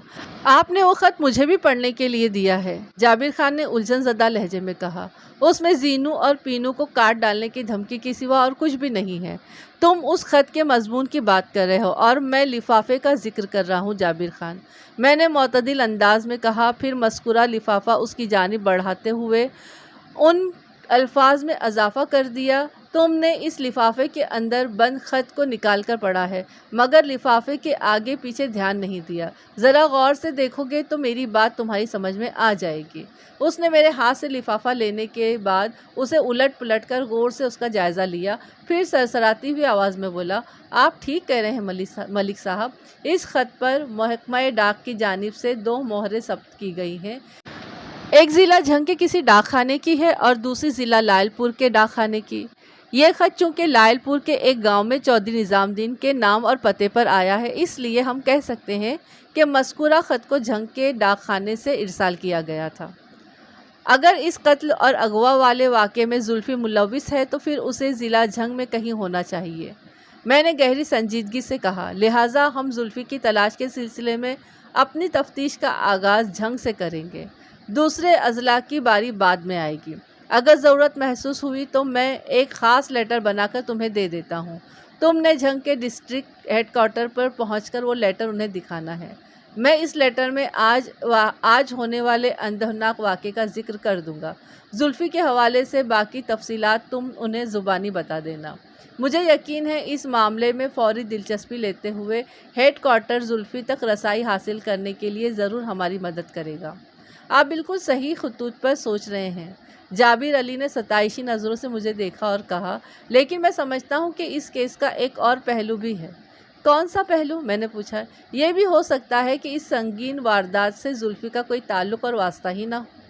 آپ نے وہ خط مجھے بھی پڑھنے کے لیے دیا ہے، جابر خان نے الجھن زدہ لہجے میں کہا۔ اس میں زینو اور پینو کو کاٹ ڈالنے کی دھمکی کے سوا اور کچھ بھی نہیں ہے۔ تم اس خط کے مضمون کی بات کر رہے ہو اور میں لفافے کا ذکر کر رہا ہوں جابر خان، میں نے معتدل انداز میں کہا، پھر مذکورہ لفافہ اس کی جانب بڑھاتے ہوئے ان الفاظ میں اضافہ کر دیا، تم نے اس لفافے کے اندر بند خط کو نکال کر پڑھا ہے، مگر لفافے کے آگے پیچھے دھیان نہیں دیا۔ ذرا غور سے دیکھو گے تو میری بات تمہاری سمجھ میں آ جائے گی۔ اس نے میرے ہاتھ سے لفافہ لینے کے بعد اسے الٹ پلٹ کر غور سے اس کا جائزہ لیا، پھر سرسراتی ہوئی آواز میں بولا، آپ ٹھیک کہہ رہے ہیں ملک صاحب، اس خط پر محکمہ ڈاک کی جانب سے 2 مہریں ثبت کی گئی ہیں۔ ایک ضلع جھنگ کے کسی ڈاک خانے کی ہے اور دوسری ضلع لائل پور کے ڈاک خانے کی۔ یہ خط چونکہ لائل پور کے ایک گاؤں میں چودھری نظام دین کے نام اور پتے پر آیا ہے، اس لیے ہم کہہ سکتے ہیں کہ مذکورہ خط کو جھنگ کے ڈاک خانے سے ارسال کیا گیا تھا۔ اگر اس قتل اور اغوا والے واقعے میں زلفی ملوث ہے تو پھر اسے ضلع جھنگ میں کہیں ہونا چاہیے، میں نے گہری سنجیدگی سے کہا، لہٰذا ہم زلفی کی تلاش کے سلسلے میں اپنی تفتیش کا آغاز جھنگ سے کریں گے۔ دوسرے اضلاع کی باری بعد میں آئے گی۔ اگر ضرورت محسوس ہوئی تو میں ایک خاص لیٹر بنا کر تمہیں دے دیتا ہوں۔ تم نے جھنگ کے ڈسٹرکٹ ہیڈ کوارٹر پر پہنچ کر وہ لیٹر انہیں دکھانا ہے۔ میں اس لیٹر میں آج ہونے والے اندھناک واقعے کا ذکر کر دوں گا۔ زلفی کے حوالے سے باقی تفصیلات تم انہیں زبانی بتا دینا۔ مجھے یقین ہے اس معاملے میں فوری دلچسپی لیتے ہوئے ہیڈ کوارٹر زلفی تک رسائی حاصل کرنے کے لیے ضرور ہماری مدد کرے گا۔ آپ بالکل صحیح خطوط پر سوچ رہے ہیں۔ جابر علی نے ستائشی نظروں سے مجھے دیکھا اور کہا، لیکن میں سمجھتا ہوں کہ اس کیس کا ایک اور پہلو بھی ہے۔ کون سا پہلو؟ میں نے پوچھا۔ یہ بھی ہو سکتا ہے کہ اس سنگین واردات سے زلفی کا کوئی تعلق اور واسطہ ہی نہ ہو۔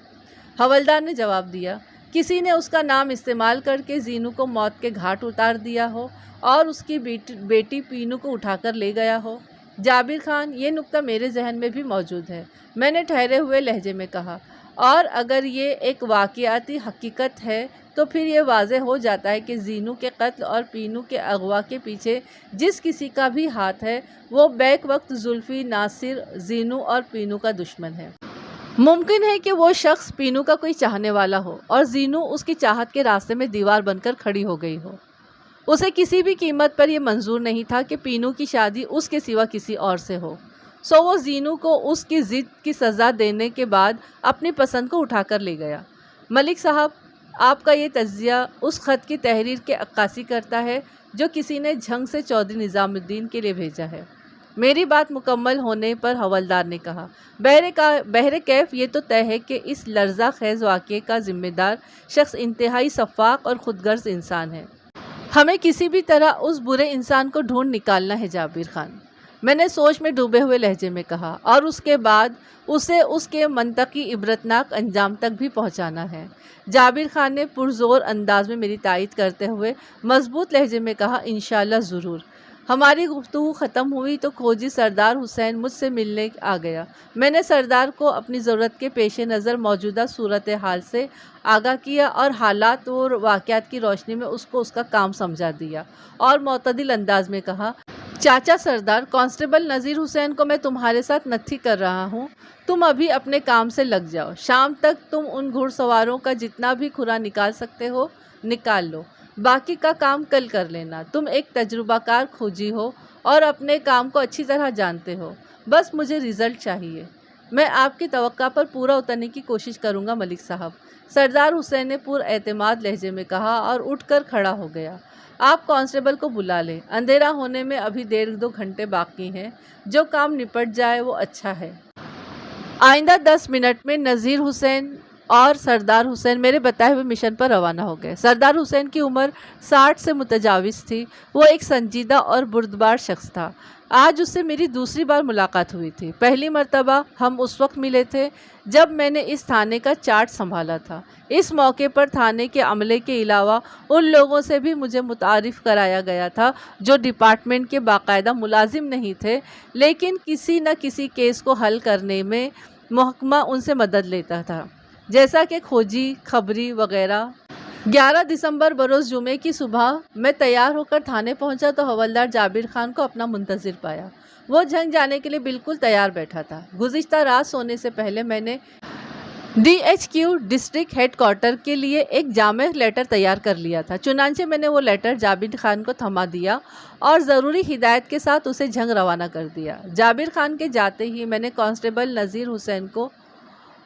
حوالدار نے جواب دیا، کسی نے اس کا نام استعمال کر کے زینو کو موت کے گھاٹ اتار دیا ہو اور اس کی بیٹی پینو کو اٹھا کر لے گیا ہو۔ جابر خان، یہ نکتہ میرے ذہن میں بھی موجود ہے، میں نے ٹھہرے ہوئے لہجے میں کہا۔ اور اگر یہ ایک واقعاتی حقیقت ہے تو پھر یہ واضح ہو جاتا ہے کہ زینو کے قتل اور پینو کے اغوا کے پیچھے جس کسی کا بھی ہاتھ ہے وہ بیک وقت زلفی ناصر زینو اور پینو کا دشمن ہے۔ ممکن ہے کہ وہ شخص پینو کا کوئی چاہنے والا ہو اور زینو اس کی چاہت کے راستے میں دیوار بن کر کھڑی ہو گئی ہو۔ اسے کسی بھی قیمت پر یہ منظور نہیں تھا کہ پینو کی شادی اس کے سوا کسی اور سے ہو، سو وہ زینو کو اس کی ضد کی سزا دینے کے بعد اپنی پسند کو اٹھا کر لے گیا۔ ملک صاحب، آپ کا یہ تجزیہ اس خط کی تحریر کی عکاسی کرتا ہے جو کسی نے جھنگ سے چودھری نظام الدین کے لیے بھیجا ہے۔ میری بات مکمل ہونے پر حوالدار نے کہا، بہر کیف یہ تو طے ہے کہ اس لرزہ خیز واقعے کا ذمہ دار شخص انتہائی سفاک اور خود غرض انسان ہے۔ ہمیں کسی بھی طرح اس برے انسان کو ڈھونڈ نکالنا ہے جابر خان، میں نے سوچ میں ڈوبے ہوئے لہجے میں کہا، اور اس کے بعد اسے اس کے منطقی عبرتناک انجام تک بھی پہنچانا ہے۔ جابر خان نے پرزور انداز میں میری تائید کرتے ہوئے مضبوط لہجے میں کہا، انشاءاللہ ضرور۔ ہماری گفتگو ختم ہوئی تو کھوجی سردار حسین مجھ سے ملنے آ گیا۔ میں نے سردار کو اپنی ضرورت کے پیش نظر موجودہ صورتحال سے آگاہ کیا اور حالات اور واقعات کی روشنی میں اس کو اس کا کام سمجھا دیا اور معتدل انداز میں کہا، چاچا سردار، کانسٹیبل نذیر حسین کو میں تمہارے ساتھ نتھی کر رہا ہوں، تم ابھی اپنے کام سے لگ جاؤ، شام تک تم ان گھڑ سواروں کا جتنا بھی کھرا نکال سکتے ہو نکال لو، باقی کا کام کل کر لینا۔ تم ایک تجربہ کار کھوجی ہو اور اپنے کام کو اچھی طرح جانتے ہو، بس مجھے رزلٹ چاہیے۔ میں آپ کی توقع پر پورا اترنے کی کوشش کروں گا ملک صاحب، سردار حسین نے پر اعتماد لہجے میں کہا اور اٹھ کر کھڑا ہو گیا۔ آپ کانسٹیبل کو بلا لیں، اندھیرا ہونے میں ابھی 1.5-2 گھنٹے باقی ہیں، جو کام نپٹ جائے وہ اچھا ہے۔ آئندہ 10 منٹ میں نذیر حسین اور سردار حسین میرے بتائے ہوئے مشن پر روانہ ہو گئے۔ سردار حسین کی عمر 60 سے متجاوز تھی، وہ ایک سنجیدہ اور بردبار شخص تھا۔ آج اس سے میری دوسری بار ملاقات ہوئی تھی۔ پہلی مرتبہ ہم اس وقت ملے تھے جب میں نے اس تھانے کا چارج سنبھالا تھا۔ اس موقع پر تھانے کے عملے کے علاوہ ان لوگوں سے بھی مجھے متعارف کرایا گیا تھا جو ڈپارٹمنٹ کے باقاعدہ ملازم نہیں تھے، لیکن کسی نہ کسی کیس کو حل کرنے میں محکمہ ان سے مدد لیتا تھا، جیسا کہ کھوجی، خبری وغیرہ۔ 11 دسمبر بروز جمعے کی صبح میں تیار ہو کر تھانے پہنچا تو حوالدار جابر خان کو اپنا منتظر پایا۔ وہ جھنگ جانے کے لیے بالکل تیار بیٹھا تھا۔ گزشتہ رات سونے سے پہلے میں نے DHQ ڈسٹرکٹ ہیڈ کوارٹر کے لیے ایک جامع لیٹر تیار کر لیا تھا، چنانچہ میں نے وہ لیٹر جابر خان کو تھما دیا اور ضروری ہدایت کے ساتھ اسے جھنگ روانہ کر دیا۔ جابر خان کے جاتے ہی میں نے کانسٹیبل نذیر حسین کو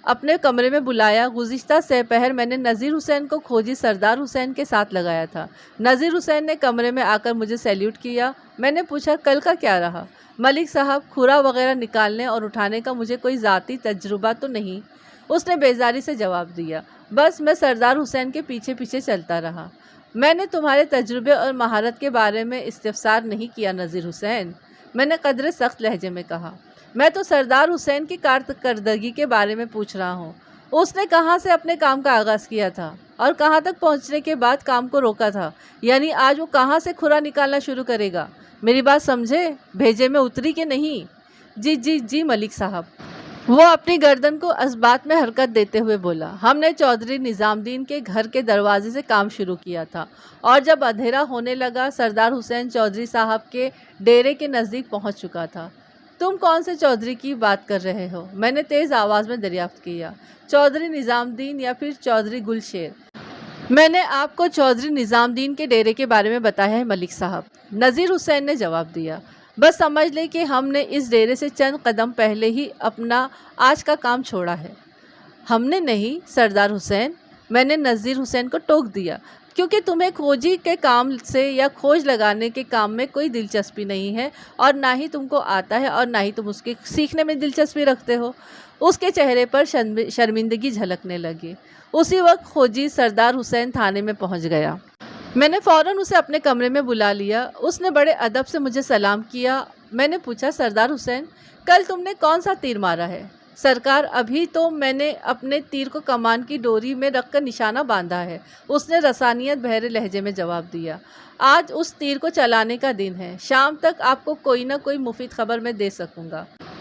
اپنے کمرے میں بلایا۔ گزشتہ سہ پہر میں نے نذیر حسین کو کھوجی سردار حسین کے ساتھ لگایا تھا۔ نذیر حسین نے کمرے میں آ کر مجھے سیلیوٹ کیا۔ میں نے پوچھا، کل کا کیا رہا؟ ملک صاحب، کھرا وغیرہ نکالنے اور اٹھانے کا مجھے کوئی ذاتی تجربہ تو نہیں، اس نے بیزاری سے جواب دیا، بس میں سردار حسین کے پیچھے پیچھے چلتا رہا۔ میں نے تمہارے تجربے اور مہارت کے بارے میں استفسار نہیں کیا نذیر حسین، میں نے قدرے سخت لہجے میں کہا، میں تو سردار حسین کی کارکردگی کے بارے میں پوچھ رہا ہوں۔ اس نے کہاں سے اپنے کام کا آغاز کیا تھا اور کہاں تک پہنچنے کے بعد کام کو روکا تھا، یعنی آج وہ کہاں سے کھرا نکالنا شروع کرے گا؟ میری بات سمجھے، بھیجے میں اتری کہ نہیں؟ جی ملک صاحب، وہ اپنی گردن کو اسبات میں حرکت دیتے ہوئے بولا، ہم نے چودھری نظام الدین کے گھر کے دروازے سے کام شروع کیا تھا اور جب اندھیرا ہونے لگا سردار حسین چودھری صاحب کے ڈیرے کے نزدیک پہنچ چکا تھا۔ تم کون سے چودھری کی بات کر رہے ہو؟ میں نے تیز آواز میں دریافت کیا۔ چودھری نظام الدین یا پھر چودھری گل شیر؟ میں نے آپ کو چودھری نظام الدین کے ڈیرے کے بارے میں بتایا ہے ملک صاحب، نذیر حسین نے جواب دیا۔ بس سمجھ لیں کہ ہم نے اس ڈیرے سے چند قدم پہلے ہی اپنا آج کا کام چھوڑا ہے۔ ہم نے نہیں سردار حسین، میں نے نذیر حسین کو ٹوک دیا، کیونکہ تمہیں کھوجی کے کام سے یا کھوج لگانے کے کام میں کوئی دلچسپی نہیں ہے اور نہ ہی تم کو آتا ہے اور نہ ہی تم اس کے سیکھنے میں دلچسپی رکھتے ہو۔ اس کے چہرے پر شرمندگی جھلکنے لگی۔ اسی وقت کھوجی سردار حسین تھانے میں پہنچ گیا۔ میں نے فوراً اسے اپنے کمرے میں بلا لیا۔ اس نے بڑے ادب سے مجھے سلام کیا۔ میں نے پوچھا، سردار حسین، کل تم نے کون سا تیر مارا ہے؟ سرکار، ابھی تو میں نے اپنے تیر کو کمان کی ڈوری میں رکھ کر نشانہ باندھا ہے، اس نے رسانیت بھرے لہجے میں جواب دیا۔ آج اس تیر کو چلانے کا دن ہے، شام تک آپ کو کوئی نہ کوئی مفید خبر میں دے سکوں گا۔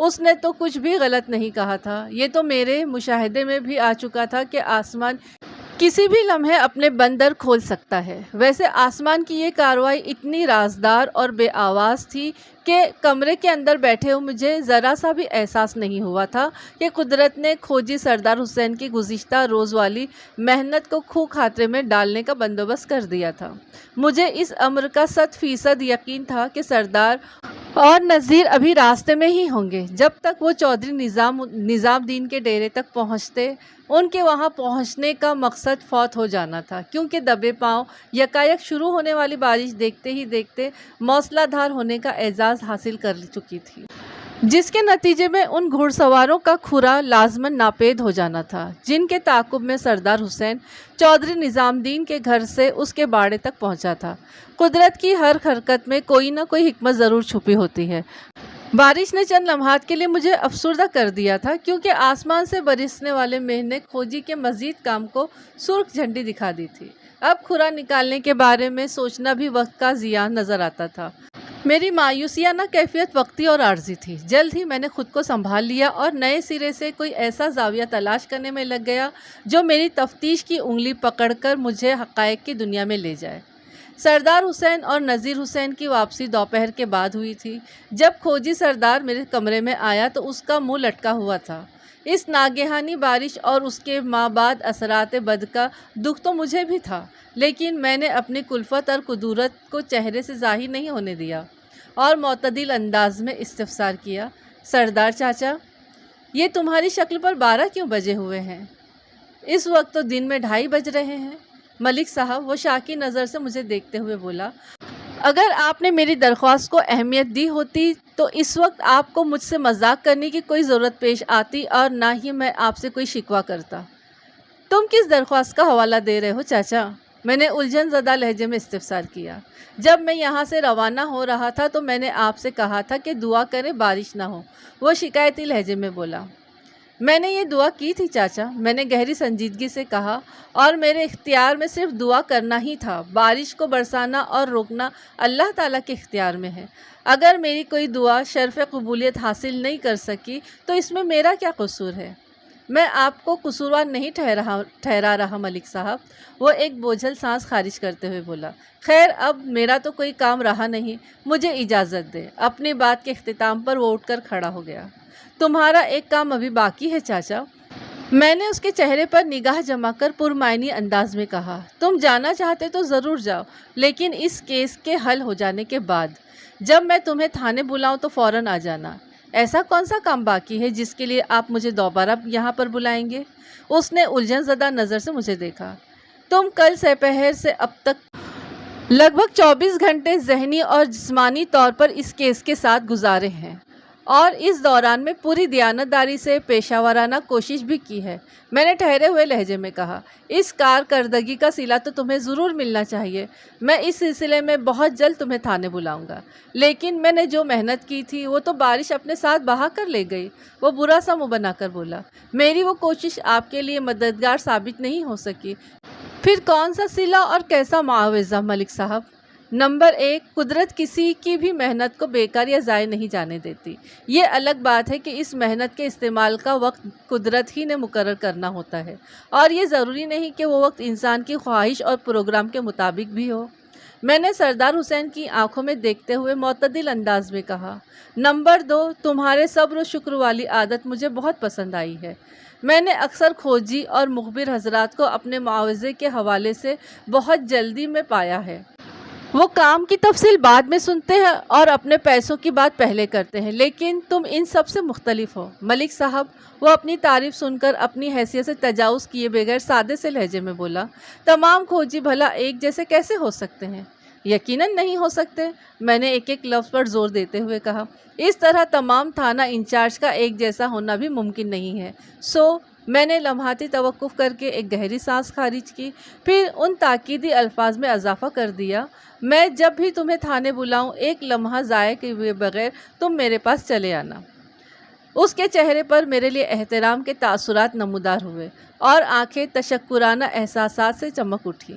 اس نے تو کچھ بھی غلط نہیں کہا تھا۔ یہ تو میرے مشاہدے میں بھی آ چکا تھا کہ آسمان کسی بھی لمحے اپنے بندر کھول سکتا ہے۔ ویسے آسمان کی یہ کارروائی اتنی رازدار اور بے آواز تھی کہ کمرے کے اندر بیٹھے ہوئے مجھے ذرا سا بھی احساس نہیں ہوا تھا کہ قدرت نے کھوجی سردار حسین کی گزشتہ روز والی محنت کو کھو کھاترے میں ڈالنے کا بندوبست کر دیا تھا۔ مجھے اس امر کا 100% یقین تھا کہ سردار اور نذیر ابھی راستے میں ہی ہوں گے۔ جب تک وہ چودھری نظام الدین کے ڈیرے تک پہنچتے، ان کے وہاں پہنچنے کا مقصد فوت ہو جانا تھا، کیونکہ دبے پاؤں یکایک شروع ہونے والی بارش دیکھتے ہی دیکھتے موسلا دھار ہونے کا اعزاز حاصل کر چکی تھی، جس کے نتیجے میں ان گھڑ سواروں کا کھرا لازماً ناپید ہو جانا تھا جن کے تعاقب میں سردار حسین چودھری نظام الدین کے گھر سے اس کے باڑے تک پہنچا تھا۔ قدرت کی ہر حرکت میں کوئی نہ کوئی حکمت ضرور چھپی ہوتی ہے۔ بارش نے چند لمحات کے لیے مجھے افسردہ کر دیا تھا، کیونکہ آسمان سے برسنے والے مہ نے کھوجی کے مزید کام کو سرخ جھنڈی دکھا دی تھی۔ اب کھرا نکالنے کے بارے میں سوچنا بھی وقت کا ضیاع نظر آتا تھا۔ میری مایوسیانہ کیفیت وقتی اور عارضی تھی۔ جلد ہی میں نے خود کو سنبھال لیا اور نئے سرے سے کوئی ایسا زاویہ تلاش کرنے میں لگ گیا جو میری تفتیش کی انگلی پکڑ کر مجھے حقائق کی دنیا میں لے جائے۔ سردار حسین اور نذیر حسین کی واپسی دوپہر کے بعد ہوئی تھی۔ جب کھوجی سردار میرے کمرے میں آیا تو اس کا منہ لٹکا ہوا تھا۔ اس ناگہانی بارش اور اس کے مابعد اثرات بد کا دکھ تو مجھے بھی تھا، لیکن میں نے اپنی کلفت اور کدورت کو چہرے سے ظاہر نہیں ہونے دیا اور معتدل انداز میں استفسار کیا، سردار چاچا، یہ تمہاری شکل پر 12 کیوں بجے ہوئے ہیں؟ اس وقت تو دن میں 2:30 بج رہے ہیں۔ ملک صاحب، وہ شاکی نظر سے مجھے دیکھتے ہوئے بولا، اگر آپ نے میری درخواست کو اہمیت دی ہوتی تو اس وقت آپ کو مجھ سے مذاق کرنے کی کوئی ضرورت پیش آتی اور نہ ہی میں آپ سے کوئی شکوہ کرتا۔ تم کس درخواست کا حوالہ دے رہے ہو چاچا؟ میں نے الجھن زدہ لہجے میں استفسار کیا۔ جب میں یہاں سے روانہ ہو رہا تھا تو میں نے آپ سے کہا تھا کہ دعا کریں بارش نہ ہو، وہ شکایتی لہجے میں بولا۔ میں نے یہ دعا کی تھی چاچا، میں نے گہری سنجیدگی سے کہا، اور میرے اختیار میں صرف دعا کرنا ہی تھا۔ بارش کو برسانا اور روکنا اللہ تعالیٰ کے اختیار میں ہے۔ اگر میری کوئی دعا شرف قبولیت حاصل نہیں کر سکی تو اس میں میرا کیا قصور ہے؟ میں آپ کو قصوروار نہیں ٹھہرا رہا ملک صاحب، وہ ایک بوجھل سانس خارج کرتے ہوئے بولا۔ خیر، اب میرا تو کوئی کام رہا نہیں، مجھے اجازت دے۔ اپنی بات کے اختتام پر وہ اٹھ کر کھڑا ہو گیا۔ تمہارا ایک کام ابھی باقی ہے چاچا، میں نے اس کے چہرے پر نگاہ جما کر پرمعنی انداز میں کہا۔ تم جانا چاہتے تو ضرور جاؤ، لیکن اس کیس کے حل ہو جانے کے بعد۔ جب میں تمہیں تھانے بلاؤں تو فوراً آ جانا۔ ایسا کون سا کام باقی ہے جس کے لیے آپ مجھے دوبارہ یہاں پر بلائیں گے؟ اس نے الجھن زدہ نظر سے مجھے دیکھا۔ تم کل سپہر سے اب تک لگ بھگ 24 گھنٹے ذہنی اور جسمانی طور پر اس کیس کے ساتھ گزارے ہیں، اور اس دوران میں پوری دیانتداری سے پیشہ ورانہ کوشش بھی کی ہے، میں نے ٹھہرے ہوئے لہجے میں کہا۔ اس کارکردگی کا صلہ تو تمہیں ضرور ملنا چاہیے۔ میں اس سلسلے میں بہت جلد تمہیں تھانے بلاؤں گا، لیکن میں نے جو محنت کی تھی وہ تو بارش اپنے ساتھ بہا کر لے گئی، وہ برا سا منہ بنا کر بولا۔ میری وہ کوشش آپ کے لیے مددگار ثابت نہیں ہو سکی۔ پھر کون سا صلہ اور کیسا معاوضہ ملک صاحب؟ نمبر 1، قدرت کسی کی بھی محنت کو بیکار یا ضائع نہیں جانے دیتی۔ یہ الگ بات ہے کہ اس محنت کے استعمال کا وقت قدرت ہی نے مقرر کرنا ہوتا ہے، اور یہ ضروری نہیں کہ وہ وقت انسان کی خواہش اور پروگرام کے مطابق بھی ہو۔ میں نے سردار حسین کی آنکھوں میں دیکھتے ہوئے معتدل انداز میں کہا۔ نمبر 2، تمہارے صبر و شکر والی عادت مجھے بہت پسند آئی ہے۔ میں نے اکثر کھوجی اور مخبر حضرات کو اپنے معاوضے کے حوالے سے بہت جلدی میں پایا ہے۔ وہ کام کی تفصیل بعد میں سنتے ہیں اور اپنے پیسوں کی بات پہلے کرتے ہیں، لیکن تم ان سب سے مختلف ہو ملک صاحب۔ وہ اپنی تعریف سن کر اپنی حیثیت سے تجاوز کیے بغیر سادے سے لہجے میں بولا۔ تمام کھوجی بھلا ایک جیسے کیسے ہو سکتے ہیں؟ یقیناً نہیں ہو سکتے، میں نے ایک ایک لفظ پر زور دیتے ہوئے کہا۔ اس طرح تمام تھانہ انچارج کا ایک جیسا ہونا بھی ممکن نہیں ہے۔ میں نے لمحاتی توقف کر کے ایک گہری سانس خارج کی، پھر ان تاکیدی الفاظ میں اضافہ کر دیا، میں جب بھی تمہیں تھانے بلاؤں ایک لمحہ ضائع کیے بغیر تم میرے پاس چلے آنا۔ اس کے چہرے پر میرے لیے احترام کے تاثرات نمودار ہوئے اور آنکھیں تشکرانہ احساسات سے چمک اٹھی۔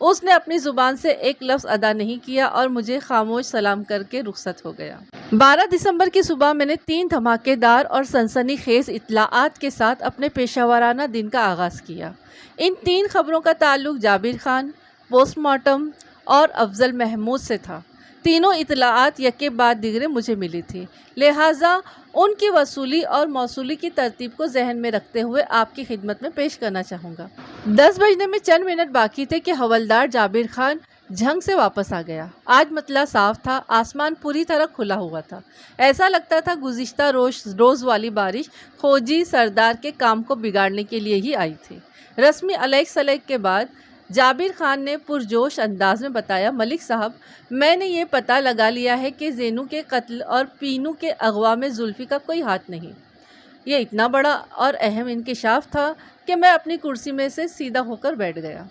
اس نے اپنی زبان سے ایک لفظ ادا نہیں کیا اور مجھے خاموش سلام کر کے رخصت ہو گیا۔ 12 دسمبر کی صبح میں نے 3 دھماکے دار اور سنسنی خیز اطلاعات کے ساتھ اپنے پیشہ ورانہ دن کا آغاز کیا۔ ان 3 خبروں کا تعلق جابر خان، پوسٹ مارٹم اور افضل محمود سے تھا۔ تینوں اطلاعات یکے بعد دیگرے مجھے ملی تھی، لہٰذا ان کی وصولی اور موصولی کی ترتیب کو ذہن میں رکھتے ہوئے آپ کی خدمت میں پیش کرنا چاہوں گا۔ 10 بجنے میں چند منٹ باقی تھے کہ حوالدار جابر خان جھنگ سے واپس آ گیا۔ آج مطلع صاف تھا، آسمان پوری طرح کھلا ہوا تھا۔ ایسا لگتا تھا گزشتہ روز والی بارش فوجی سردار کے کام کو بگاڑنے کے لیے ہی آئی تھی۔ رسمی علیق سلیق کے بعد جابر خان نے پرجوش انداز میں بتایا، ملک صاحب، میں نے یہ پتہ لگا لیا ہے کہ زینو کے قتل اور پینو کے اغوا میں زلفی کا کوئی ہاتھ نہیں۔ یہ اتنا بڑا اور اہم انکشاف تھا کہ میں اپنی کرسی میں سے سیدھا ہو کر بیٹھ گیا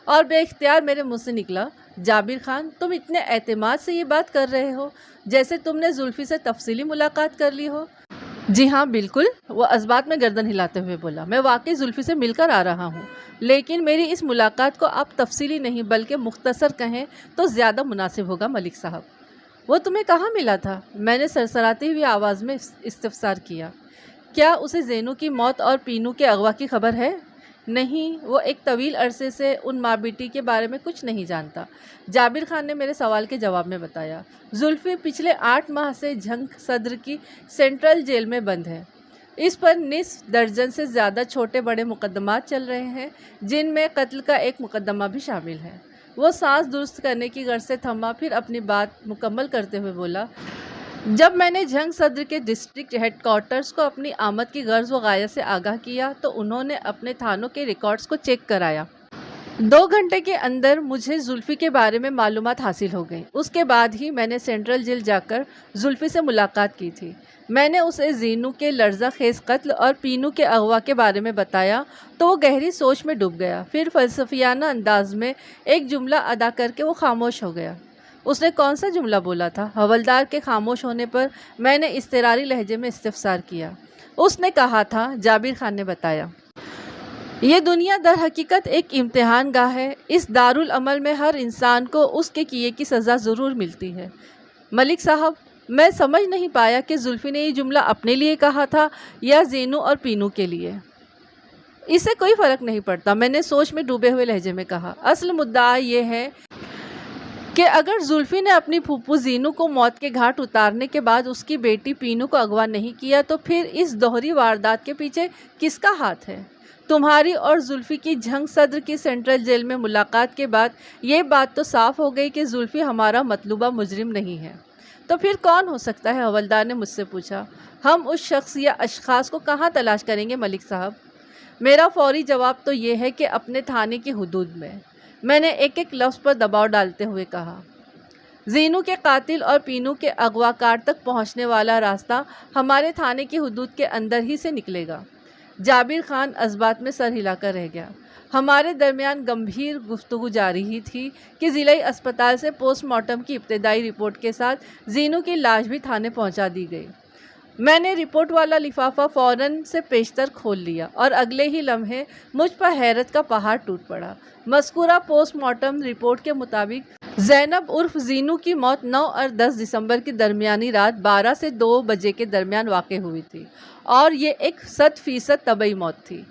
اور بے اختیار میرے منہ سے نکلا، جابر خان، تم اتنے اعتماد سے یہ بات کر رہے ہو جیسے تم نے زلفی سے تفصیلی ملاقات کر لی ہو۔ جی ہاں بالکل، وہ اثبات میں گردن ہلاتے ہوئے بولا، میں واقعی زلفی سے مل کر آ رہا ہوں، لیکن میری اس ملاقات کو آپ تفصیلی نہیں بلکہ مختصر کہیں تو زیادہ مناسب ہوگا ملک صاحب۔ وہ تمہیں کہاں ملا تھا؟ میں نے سرسراتی ہوئی آواز میں استفسار کیا۔ کیا اسے زینو کی موت اور پینو کے اغوا کی خبر ہے؟ نہیں، وہ ایک طویل عرصے سے ان ماں بیٹی کے بارے میں کچھ نہیں جانتا، جابر خان نے میرے سوال کے جواب میں بتایا۔ زلفی پچھلے 8 ماہ سے جھنگ صدر کی سینٹرل جیل میں بند ہے۔ اس پر نصف درجن سے زیادہ چھوٹے بڑے مقدمات چل رہے ہیں، جن میں قتل کا ایک مقدمہ بھی شامل ہے۔ وہ سانس درست کرنے کی غرض سے تھما، پھر اپنی بات مکمل کرتے ہوئے بولا، جب میں نے جھنگ صدر کے ڈسٹرکٹ ہیڈ کوارٹرز کو اپنی آمد کی غرض و غایت سے آگاہ کیا تو انہوں نے اپنے تھانوں کے ریکارڈز کو چیک کرایا۔ 2 گھنٹے کے اندر مجھے زلفی کے بارے میں معلومات حاصل ہو گئیں۔ اس کے بعد ہی میں نے سینٹرل جیل جا کر زلفی سے ملاقات کی تھی۔ میں نے اسے زینو کے لرزہ خیز قتل اور پینو کے اغوا کے بارے میں بتایا تو وہ گہری سوچ میں ڈوب گیا، پھر فلسفیانہ انداز میں ایک جملہ ادا کر کے وہ خاموش ہو گیا۔ اس نے کون سا جملہ بولا تھا؟ حوالدار کے خاموش ہونے پر میں نے اضطراری لہجے میں استفسار کیا۔ اس نے کہا تھا، جابر خان نے بتایا، یہ دنیا در حقیقت ایک امتحان گاہ ہے، اس دارالعمل میں ہر انسان کو اس کے کیے کی سزا ضرور ملتی ہے۔ ملک صاحب، میں سمجھ نہیں پایا کہ زلفی نے یہ جملہ اپنے لیے کہا تھا یا زینو اور پینو کے لیے۔ اس سے کوئی فرق نہیں پڑتا، میں نے سوچ میں ڈوبے ہوئے لہجے میں کہا۔ اصل مدعا یہ ہے کہ اگر زلفی نے اپنی پھوپھو زینو کو موت کے گھاٹ اتارنے کے بعد اس کی بیٹی پینو کو اغوا نہیں کیا تو پھر اس دوہری واردات کے پیچھے کس کا ہاتھ ہے؟ تمہاری اور زلفی کی جھنگ صدر کی سینٹرل جیل میں ملاقات کے بعد یہ بات تو صاف ہو گئی کہ زلفی ہمارا مطلوبہ مجرم نہیں ہے۔ تو پھر کون ہو سکتا ہے؟ حوالدار نے مجھ سے پوچھا۔ ہم اس شخص یا اشخاص کو کہاں تلاش کریں گے ملک صاحب؟ میرا فوری جواب تو یہ ہے کہ اپنے تھانے کی حدود میں نے ایک لفظ پر دباؤ ڈالتے ہوئے کہا۔ زینو کے قاتل اور پینو کے اغوا کار تک پہنچنے والا راستہ ہمارے تھانے کی حدود کے اندر ہی سے نکلے گا۔ جابر خان اثبات میں سر ہلا کر رہ گیا۔ ہمارے درمیان گمبھیر گفتگو جاری ہی تھی کہ ضلعی اسپتال سے پوسٹ مارٹم کی ابتدائی رپورٹ کے ساتھ زینو کی لاش بھی تھانے پہنچا دی گئی۔ میں نے رپورٹ والا لفافہ فوراً سے پیشتر کھول لیا اور اگلے ہی لمحے مجھ پر حیرت کا پہاڑ ٹوٹ پڑا۔ مذکورہ پوسٹ مارٹم رپورٹ کے مطابق زینب عرف زینو کی موت 9 اور 10 دسمبر کی درمیانی رات 12 سے 2 بجے کے درمیان واقع ہوئی تھی اور یہ ایک 100% طبعی موت تھی۔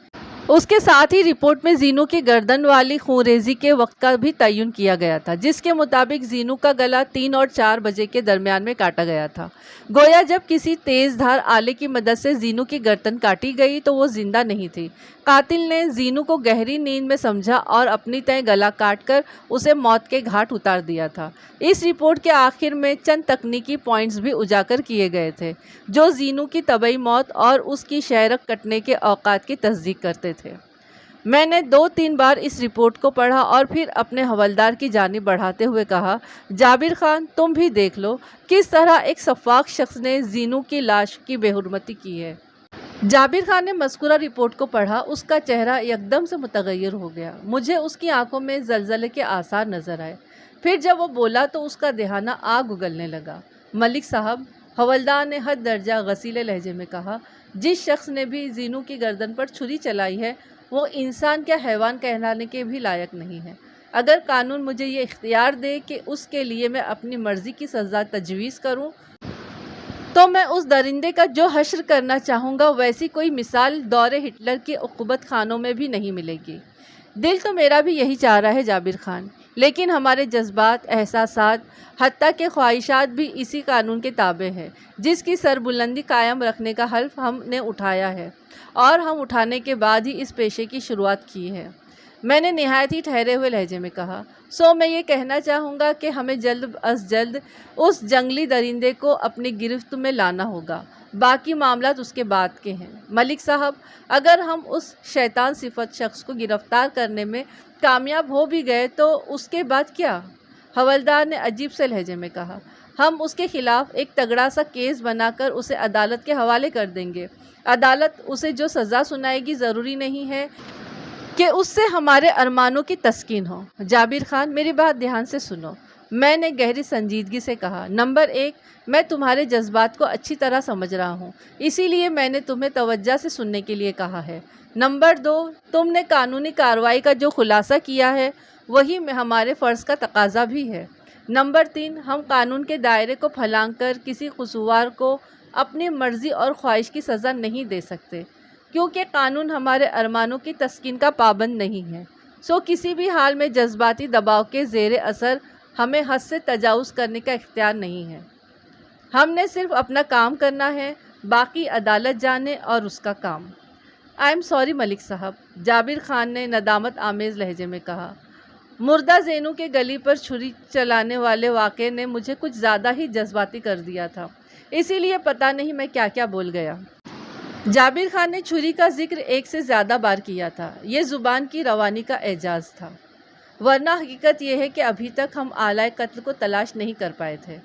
اس کے ساتھ ہی رپورٹ میں زینو کی گردن والی خونریزی کے وقت کا بھی تعین کیا گیا تھا، جس کے مطابق زینو کا گلا 3 اور 4 بجے کے درمیان میں کاٹا گیا تھا۔ گویا جب کسی تیز دھار آلے کی مدد سے زینو کی گردن کاٹی گئی تو وہ زندہ نہیں تھی۔ قاتل نے زینو کو گہری نیند میں سمجھا اور اپنی تئیں گلا کاٹ کر اسے موت کے گھاٹ اتار دیا تھا۔ اس رپورٹ کے آخر میں چند تکنیکی پوائنٹس بھی اجاگر کیے گئے تھے جو زینو کی طبعی موت اور اس کی شہرک کٹنے کے اوقات کی تصدیق کرتے تھے۔ میں نے 2-3 بار اس رپورٹ کو پڑھا اور پھر اپنے حوالدار کی جانب بڑھاتے ہوئے کہا، جابر خان، تم بھی دیکھ لو کس طرح ایک شفاق شخص نے زینو کی لاش کی بے حرمتی کی ہے۔ جابر خان نے مذکورہ رپورٹ کو پڑھا۔ اس کا چہرہ یکدم سے متغیر ہو گیا۔ مجھے اس کی آنکھوں میں زلزلے کے آثار نظر آئے۔ پھر جب وہ بولا تو اس کا دہانہ آگ اگلنے لگا۔ ملک صاحب، حوالدار نے حد درجہ غصیلے لہجے میں کہا، جس شخص نے بھی زینو کی گردن پر چھری چلائی ہے وہ انسان کیا حیوان کہلانے کے بھی لائق نہیں ہے۔ اگر قانون مجھے یہ اختیار دے کہ اس کے لیے میں اپنی مرضی کی سزا تجویز کروں تو میں اس درندے کا جو حشر کرنا چاہوں گا ویسی کوئی مثال دور ہٹلر کے عقوبت خانوں میں بھی نہیں ملے گی۔ دل تو میرا بھی یہی چاہ رہا ہے جابر خان، لیکن ہمارے جذبات، احساسات، حتیٰ کہ خواہشات بھی اسی قانون کے تابع ہے جس کی سربلندی قائم رکھنے کا حلف ہم نے اٹھایا ہے، اور ہم اٹھانے کے بعد ہی اس پیشے کی شروعات کی ہے۔ میں نے نہایت ہی ٹھہرے ہوئے لہجے میں کہا، میں یہ کہنا چاہوں گا کہ ہمیں جلد از جلد اس جنگلی درندے کو اپنی گرفت میں لانا ہوگا، باقی معاملات اس کے بعد کے ہیں۔ ملک صاحب، اگر ہم اس شیطان صفت شخص کو گرفتار کرنے میں کامیاب ہو بھی گئے تو اس کے بعد کیا؟ حوالدار نے عجیب سے لہجے میں کہا، ہم اس کے خلاف ایک تگڑا سا کیس بنا کر اسے عدالت کے حوالے کر دیں گے۔ عدالت اسے جو سزا سنائے گی ضروری نہیں ہے کہ اس سے ہمارے ارمانوں کی تسکین ہو۔ جابر خان، میری بات دھیان سے سنو، میں نے گہری سنجیدگی سے کہا۔ نمبر 1، میں تمہارے جذبات کو اچھی طرح سمجھ رہا ہوں، اسی لیے میں نے تمہیں توجہ سے سننے کے لیے کہا ہے۔ نمبر 2، تم نے قانونی کارروائی کا جو خلاصہ کیا ہے وہی ہمارے فرض کا تقاضا بھی ہے۔ نمبر 3، ہم قانون کے دائرے کو پھلانگ کر کسی قصوروار کو اپنی مرضی اور خواہش کی سزا نہیں دے سکتے، کیونکہ قانون ہمارے ارمانوں کی تسکین کا پابند نہیں ہے۔ کسی بھی حال میں جذباتی دباؤ کے زیر اثر ہمیں حد سے تجاوز کرنے کا اختیار نہیں ہے۔ ہم نے صرف اپنا کام کرنا ہے، باقی عدالت جانے اور اس کا کام۔ آئی ایم سوری ملک صاحب، جابر خان نے ندامت آمیز لہجے میں کہا۔ مردہ زینو کے گلی پر چھری چلانے والے واقعے نے مجھے کچھ زیادہ ہی جذباتی کر دیا تھا، اسی لیے پتہ نہیں میں کیا کیا بول گیا۔ جابر خان نے چھری کا ذکر ایک سے زیادہ بار کیا تھا۔ یہ زبان کی روانی کا اعجاز تھا، ورنہ حقیقت یہ ہے کہ ابھی تک ہم آلۂ قتل کو تلاش نہیں کر پائے تھے۔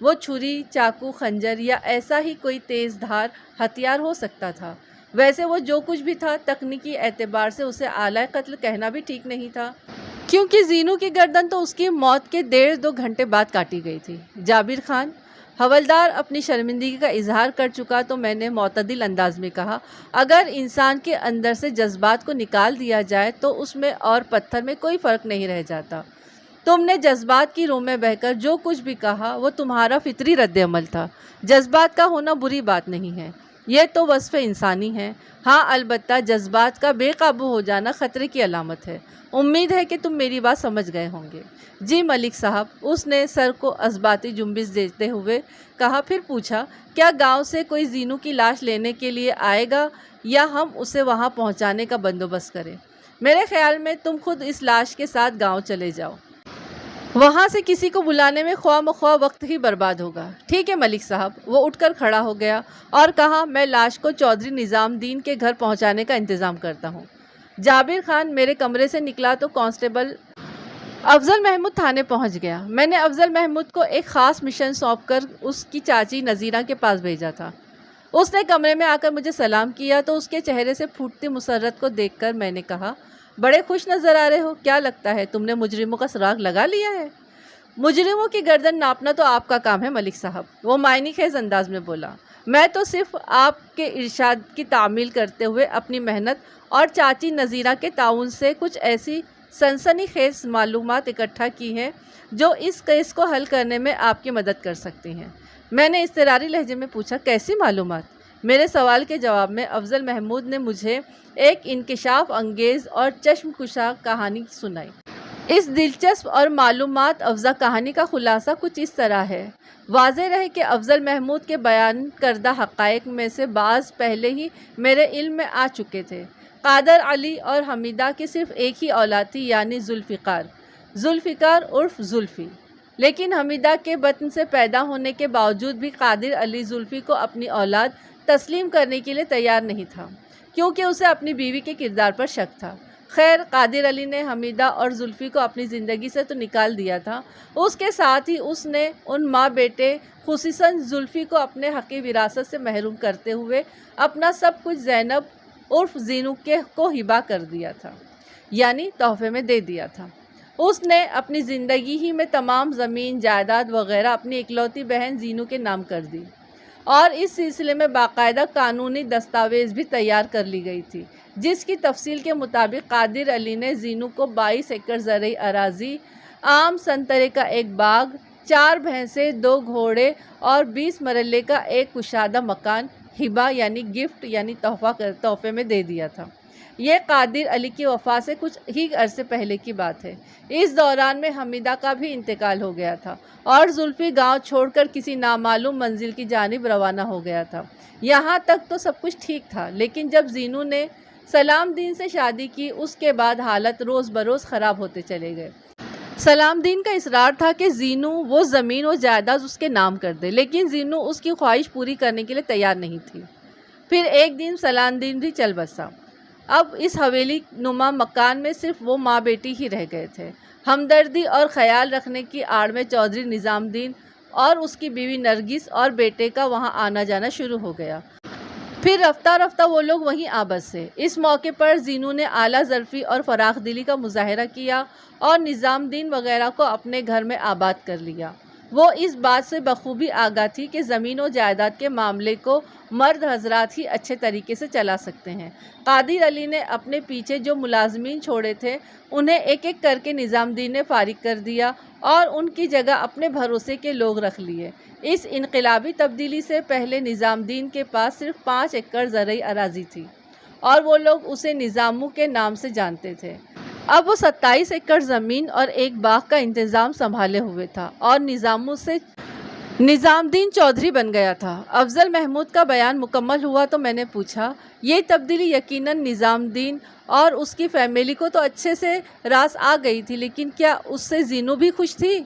وہ چھری، چاقو، خنجر یا ایسا ہی کوئی تیز دھار ہتھیار ہو سکتا تھا۔ ویسے وہ جو کچھ بھی تھا، تکنیکی اعتبار سے اسے آلۂ قتل کہنا بھی ٹھیک نہیں تھا، کیونکہ زینو کی گردن تو اس کی موت کے 1.5-2 گھنٹے بعد کاٹی گئی تھی۔ جابر خان، حوالدار اپنی شرمندگی کا اظہار کر چکا تو میں نے معتدل انداز میں کہا، اگر انسان کے اندر سے جذبات کو نکال دیا جائے تو اس میں اور پتھر میں کوئی فرق نہیں رہ جاتا۔ تم نے جذبات کی رو میں بہہ کر جو کچھ بھی کہا وہ تمہارا فطری رد عمل تھا۔ جذبات کا ہونا بری بات نہیں ہے، یہ تو وصف انسانی ہے۔ ہاں، البتہ جذبات کا بے قابو ہو جانا خطرے کی علامت ہے۔ امید ہے کہ تم میری بات سمجھ گئے ہوں گے۔ جی ملک صاحب، اس نے سر کو اثباتی جنبش دیتے ہوئے کہا، پھر پوچھا، کیا گاؤں سے کوئی زینو کی لاش لینے کے لیے آئے گا یا ہم اسے وہاں پہنچانے کا بندوبست کریں؟ میرے خیال میں تم خود اس لاش کے ساتھ گاؤں چلے جاؤ، وہاں سے کسی کو بلانے میں خواہ مخواہ وقت ہی برباد ہوگا۔ ٹھیک ہے ملک صاحب۔ وہ اٹھ کر کھڑا ہو گیا اور کہا، میں لاش کو چودھری نظام الدین کے گھر پہنچانے کا انتظام کرتا ہوں۔ جابر خان میرے کمرے سے نکلا تو کانسٹیبل افضل محمود تھانے پہنچ گیا۔ میں نے افضل محمود کو ایک خاص مشن سونپ کر اس کی چاچی نذیرہ کے پاس بھیجا تھا۔ اس نے کمرے میں آ کر مجھے سلام کیا تو اس کے چہرے سے پھوٹتی مسرت کو دیکھ کر میں نے کہا، بڑے خوش نظر آ رہے ہو، کیا لگتا ہے تم نے مجرموں کا سراغ لگا لیا ہے؟ مجرموں کی گردن ناپنا تو آپ کا کام ہے ملک صاحب، وہ معنی خیز انداز میں بولا۔ میں تو صرف آپ کے ارشاد کی تعمیل کرتے ہوئے اپنی محنت اور چاچی نذیرہ کے تعاون سے کچھ ایسی سنسنی خیز معلومات اکٹھا کی ہیں جو اس کیس کو حل کرنے میں آپ کی مدد کر سکتی ہیں۔ میں نے اضطراری لہجے میں پوچھا، کیسی معلومات؟ میرے سوال کے جواب میں افضل محمود نے مجھے ایک انکشاف انگیز اور چشم کشا کہانی سنائی۔ اس دلچسپ اور معلومات افزا کہانی کا خلاصہ کچھ اس طرح ہے۔ واضح رہے کہ افضل محمود کے بیان کردہ حقائق میں سے بعض پہلے ہی میرے علم میں آ چکے تھے۔ قادر علی اور حمیدہ کی صرف ایک ہی اولاد تھی، یعنی ذوالفقار عرف زلفی، لیکن حمیدہ کے بطن سے پیدا ہونے کے باوجود بھی قادر علی زلفی کو اپنی اولاد تسلیم کرنے کے لیے تیار نہیں تھا، کیونکہ اسے اپنی بیوی کے کردار پر شک تھا۔ خیر، قادر علی نے حمیدہ اور زلفی کو اپنی زندگی سے تو نکال دیا تھا، اس کے ساتھ ہی اس نے ان ماں بیٹے خصوصاً زلفی کو اپنے حقی وراثت سے محروم کرتے ہوئے اپنا سب کچھ زینب عرف زینو کو ہبہ کر دیا تھا، یعنی تحفے میں دے دیا تھا۔ اس نے اپنی زندگی ہی میں تمام زمین جائیداد وغیرہ اپنی اکلوتی بہن زینو کے نام کر دی۔ اور اس سلسلے میں باقاعدہ قانونی دستاویز بھی تیار کر لی گئی تھی، جس کی تفصیل کے مطابق قادر علی نے زینو کو 22 ایکڑ زرعی اراضی، آم سنترے کا ایک باغ، 4 بھینسیں، 2 گھوڑے اور 20 مرلے کا ایک کشادہ مکان ہبہ یعنی گفٹ یعنی تحفے میں دے دیا تھا۔ یہ قادر علی کی وفات سے کچھ ہی عرصے پہلے کی بات ہے۔ اس دوران میں حمیدہ کا بھی انتقال ہو گیا تھا اور زلفی گاؤں چھوڑ کر کسی نامعلوم منزل کی جانب روانہ ہو گیا تھا۔ یہاں تک تو سب کچھ ٹھیک تھا، لیکن جب زینو نے سلام دین سے شادی کی، اس کے بعد حالات روز بروز خراب ہوتے چلے گئے۔ سلام دین کا اصرار تھا کہ زینو وہ زمین و جائیداد اس کے نام کر دے، لیکن زینو اس کی خواہش پوری کرنے کے لیے تیار نہیں تھی۔ پھر ایک دن سلام دین بھی چل بسا۔ اب اس حویلی نما مکان میں صرف وہ ماں بیٹی ہی رہ گئے تھے۔ ہمدردی اور خیال رکھنے کی آڑ میں چودھری نظام الدین اور اس کی بیوی نرگس اور بیٹے کا وہاں آنا جانا شروع ہو گیا۔ پھر رفتہ رفتہ وہ لوگ وہیں آ بسے۔ اس موقع پر زینو نے اعلیٰ ظرفی اور فراخ دلی کا مظاہرہ کیا اور نظام الدین وغیرہ کو اپنے گھر میں آباد کر لیا۔ وہ اس بات سے بخوبی آگاہ تھی کہ زمین و جائیداد کے معاملے کو مرد حضرات ہی اچھے طریقے سے چلا سکتے ہیں۔ قادر علی نے اپنے پیچھے جو ملازمین چھوڑے تھے، انہیں ایک ایک کر کے نظام الدین نے فارغ کر دیا اور ان کی جگہ اپنے بھروسے کے لوگ رکھ لیے۔ اس انقلابی تبدیلی سے پہلے نظام الدین کے پاس صرف 5 ایکڑ زرعی اراضی تھی اور وہ لوگ اسے نظامو کے نام سے جانتے تھے۔ اب وہ 27 ایکڑ زمین اور ایک باغ کا انتظام سنبھالے ہوئے تھا اور نظامو سے نظام الدین چودھری بن گیا تھا۔ افضل محمود کا بیان مکمل ہوا تو میں نے پوچھا، یہ تبدیلی یقیناً نظام الدین اور اس کی فیملی کو تو اچھے سے راس آ گئی تھی، لیکن کیا اس سے زینو بھی خوش تھی؟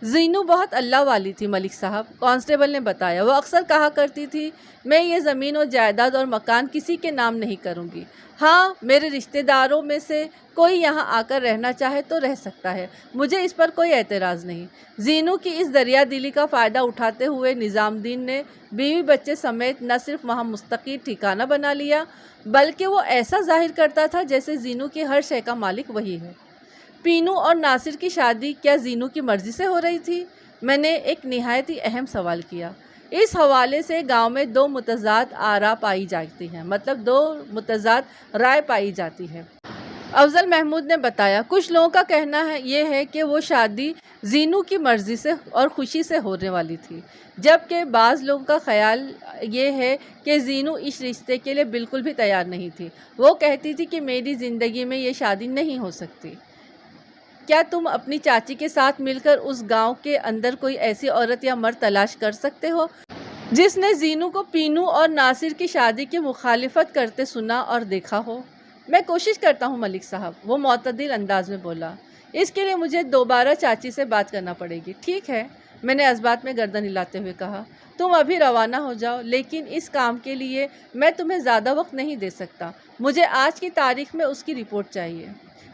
زینو بہت اللہ والی تھی ملک صاحب، کانسٹیبل نے بتایا۔ وہ اکثر کہا کرتی تھی، میں یہ زمین و جائیداد اور مکان کسی کے نام نہیں کروں گی۔ ہاں، میرے رشتہ داروں میں سے کوئی یہاں آ کر رہنا چاہے تو رہ سکتا ہے، مجھے اس پر کوئی اعتراض نہیں۔ زینو کی اس دریا دلی کا فائدہ اٹھاتے ہوئے نظام الدین نے بیوی بچے سمیت نہ صرف وہاں مستقل ٹھکانہ بنا لیا، بلکہ وہ ایسا ظاہر کرتا تھا جیسے زینو کی ہر شے کا مالک وہی ہے۔ پینو اور ناصر کی شادی کیا زینو کی مرضی سے ہو رہی تھی؟ میں نے ایک نہایت ہی اہم سوال کیا۔ اس حوالے سے گاؤں میں 2 متضاد آراء پائی جاتی ہیں، مطلب 2 متضاد رائے پائی جاتی ہے۔ افضل محمود نے بتایا، کچھ لوگوں کا کہنا یہ ہے کہ وہ شادی زینو کی مرضی سے اور خوشی سے ہونے والی تھی، جبکہ بعض لوگوں کا خیال یہ ہے کہ زینو اس رشتے کے لیے بالکل بھی تیار نہیں تھی۔ وہ کہتی تھی کہ میری زندگی میں یہ شادی نہیں ہو سکتی۔ کیا تم اپنی چاچی کے ساتھ مل کر اس گاؤں کے اندر کوئی ایسی عورت یا مرد تلاش کر سکتے ہو جس نے زینو کو پینو اور ناصر کی شادی کی مخالفت کرتے سنا اور دیکھا ہو؟ میں کوشش کرتا ہوں ملک صاحب، وہ معتدل انداز میں بولا۔ اس کے لیے مجھے دوبارہ چاچی سے بات کرنا پڑے گی۔ ٹھیک ہے، میں نے اسبات میں گردن ہلاتے ہوئے کہا، تم ابھی روانہ ہو جاؤ، لیکن اس کام کے لیے میں تمہیں زیادہ وقت نہیں دے سکتا۔ مجھے آج کی تاریخ میں اس کی رپورٹ چاہیے۔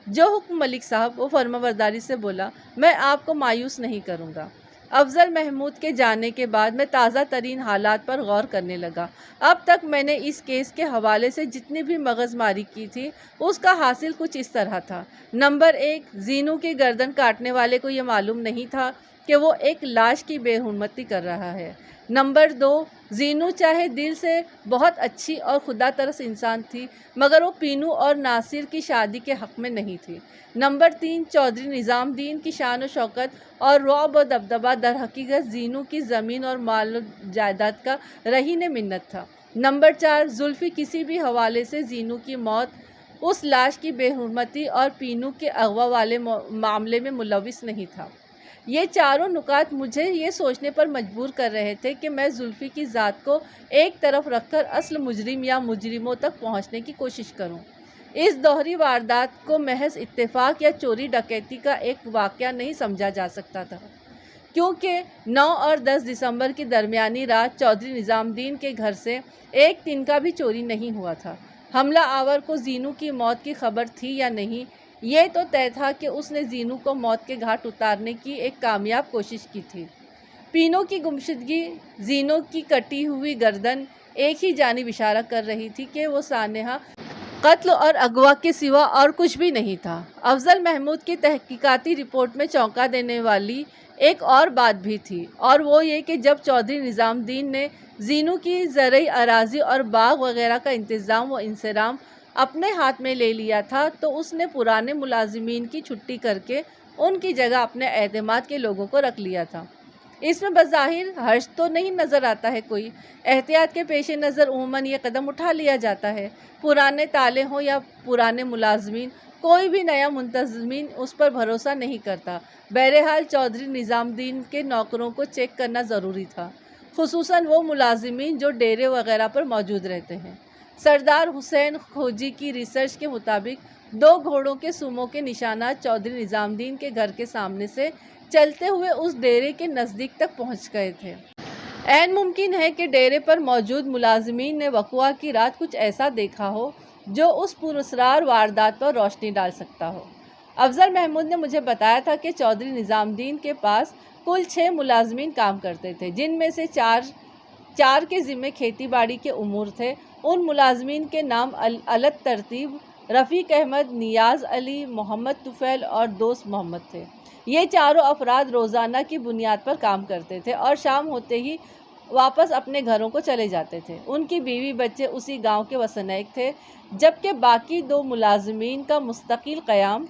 جو حکم ملک صاحب، وہ فرمانبرداری سے بولا۔ میں آپ کو مایوس نہیں کروں گا۔ افضل محمود کے جانے کے بعد میں تازہ ترین حالات پر غور کرنے لگا۔ اب تک میں نے اس کیس کے حوالے سے جتنی بھی مغز ماری کی تھی، اس کا حاصل کچھ اس طرح تھا۔ نمبر 1، زینو کی گردن کاٹنے والے کو یہ معلوم نہیں تھا کہ وہ ایک لاش کی بے حرمتی کر رہا ہے۔ نمبر 2، زینو چاہے دل سے بہت اچھی اور خدا ترس انسان تھی، مگر وہ پینو اور ناصر کی شادی کے حق میں نہیں تھی۔ نمبر 3، چودھری نظام الدین کی شان و شوکت اور رعب و دبدبہ در حقیقت زینو کی زمین اور مال و جائیداد کا رہین منت تھا۔ نمبر 4، زلفی کسی بھی حوالے سے زینو کی موت، اس لاش کی بے حرمتی اور پینو کے اغوا والے معاملے میں ملوث نہیں تھا۔ یہ چاروں نکات مجھے یہ سوچنے پر مجبور کر رہے تھے کہ میں زلفی کی ذات کو ایک طرف رکھ کر اصل مجرم یا مجرموں تک پہنچنے کی کوشش کروں۔ اس دوہری واردات کو محض اتفاق یا چوری ڈکیتی کا ایک واقعہ نہیں سمجھا جا سکتا تھا، کیونکہ 9 اور 10 دسمبر کی درمیانی رات چودھری نظام الدین کے گھر سے ایک تنکا بھی چوری نہیں ہوا تھا۔ حملہ آور کو زینو کی موت کی خبر تھی یا نہیں، یہ تو طے تھا کہ اس نے زینو کو موت کے گھاٹ اتارنے کی ایک کامیاب کوشش کی تھی۔ پینو کی گمشدگی، زینو کی کٹی ہوئی گردن ایک ہی جانب اشارہ کر رہی تھی کہ وہ سانحہ قتل اور اغوا کے سوا اور کچھ بھی نہیں تھا۔ افضل محمود کی تحقیقاتی رپورٹ میں چونکا دینے والی ایک اور بات بھی تھی، اور وہ یہ کہ جب چودھری نظام الدین نے زینو کی زرعی اراضی اور باغ وغیرہ کا انتظام و انصرام اپنے ہاتھ میں لے لیا تھا تو اس نے پرانے ملازمین کی چھٹی کر کے ان کی جگہ اپنے اعتماد کے لوگوں کو رکھ لیا تھا۔ اس میں بظاہر حرج تو نہیں نظر آتا ہے کوئی، احتیاط کے پیش نظر عموماً یہ قدم اٹھا لیا جاتا ہے۔ پرانے تالے ہوں یا پرانے ملازمین، کوئی بھی نیا منتظمین اس پر بھروسہ نہیں کرتا۔ بہرحال چودھری نظام الدین کے نوکروں کو چیک کرنا ضروری تھا، خصوصاً وہ ملازمین جو ڈیرے وغیرہ پر موجود رہتے ہیں۔ سردار حسین کھوجی کی ریسرچ کے مطابق 2 گھوڑوں کے سوموں کے نشانات چودھری نظام الدین کے گھر کے سامنے سے چلتے ہوئے اس ڈیرے کے نزدیک تک پہنچ گئے تھے۔ عین ممکن ہے کہ ڈیرے پر موجود ملازمین نے وقوع کی رات کچھ ایسا دیکھا ہو جو اس پراسرار واردات پر روشنی ڈال سکتا ہو۔ افضل محمود نے مجھے بتایا تھا کہ چودھری نظام الدین کے پاس کل 6 ملازمین کام کرتے تھے، جن میں سے 4 کے ذمے کھیتی باڑی کے امور تھے۔ ان ملازمین کے نام علت ترتیب رفیق احمد، نیاز علی، محمد طفیل اور دوست محمد تھے۔ یہ چاروں افراد روزانہ کی بنیاد پر کام کرتے تھے اور شام ہوتے ہی واپس اپنے گھروں کو چلے جاتے تھے۔ ان کی بیوی بچے اسی گاؤں کے وسنیک تھے، جبکہ باقی 2 ملازمین کا مستقل قیام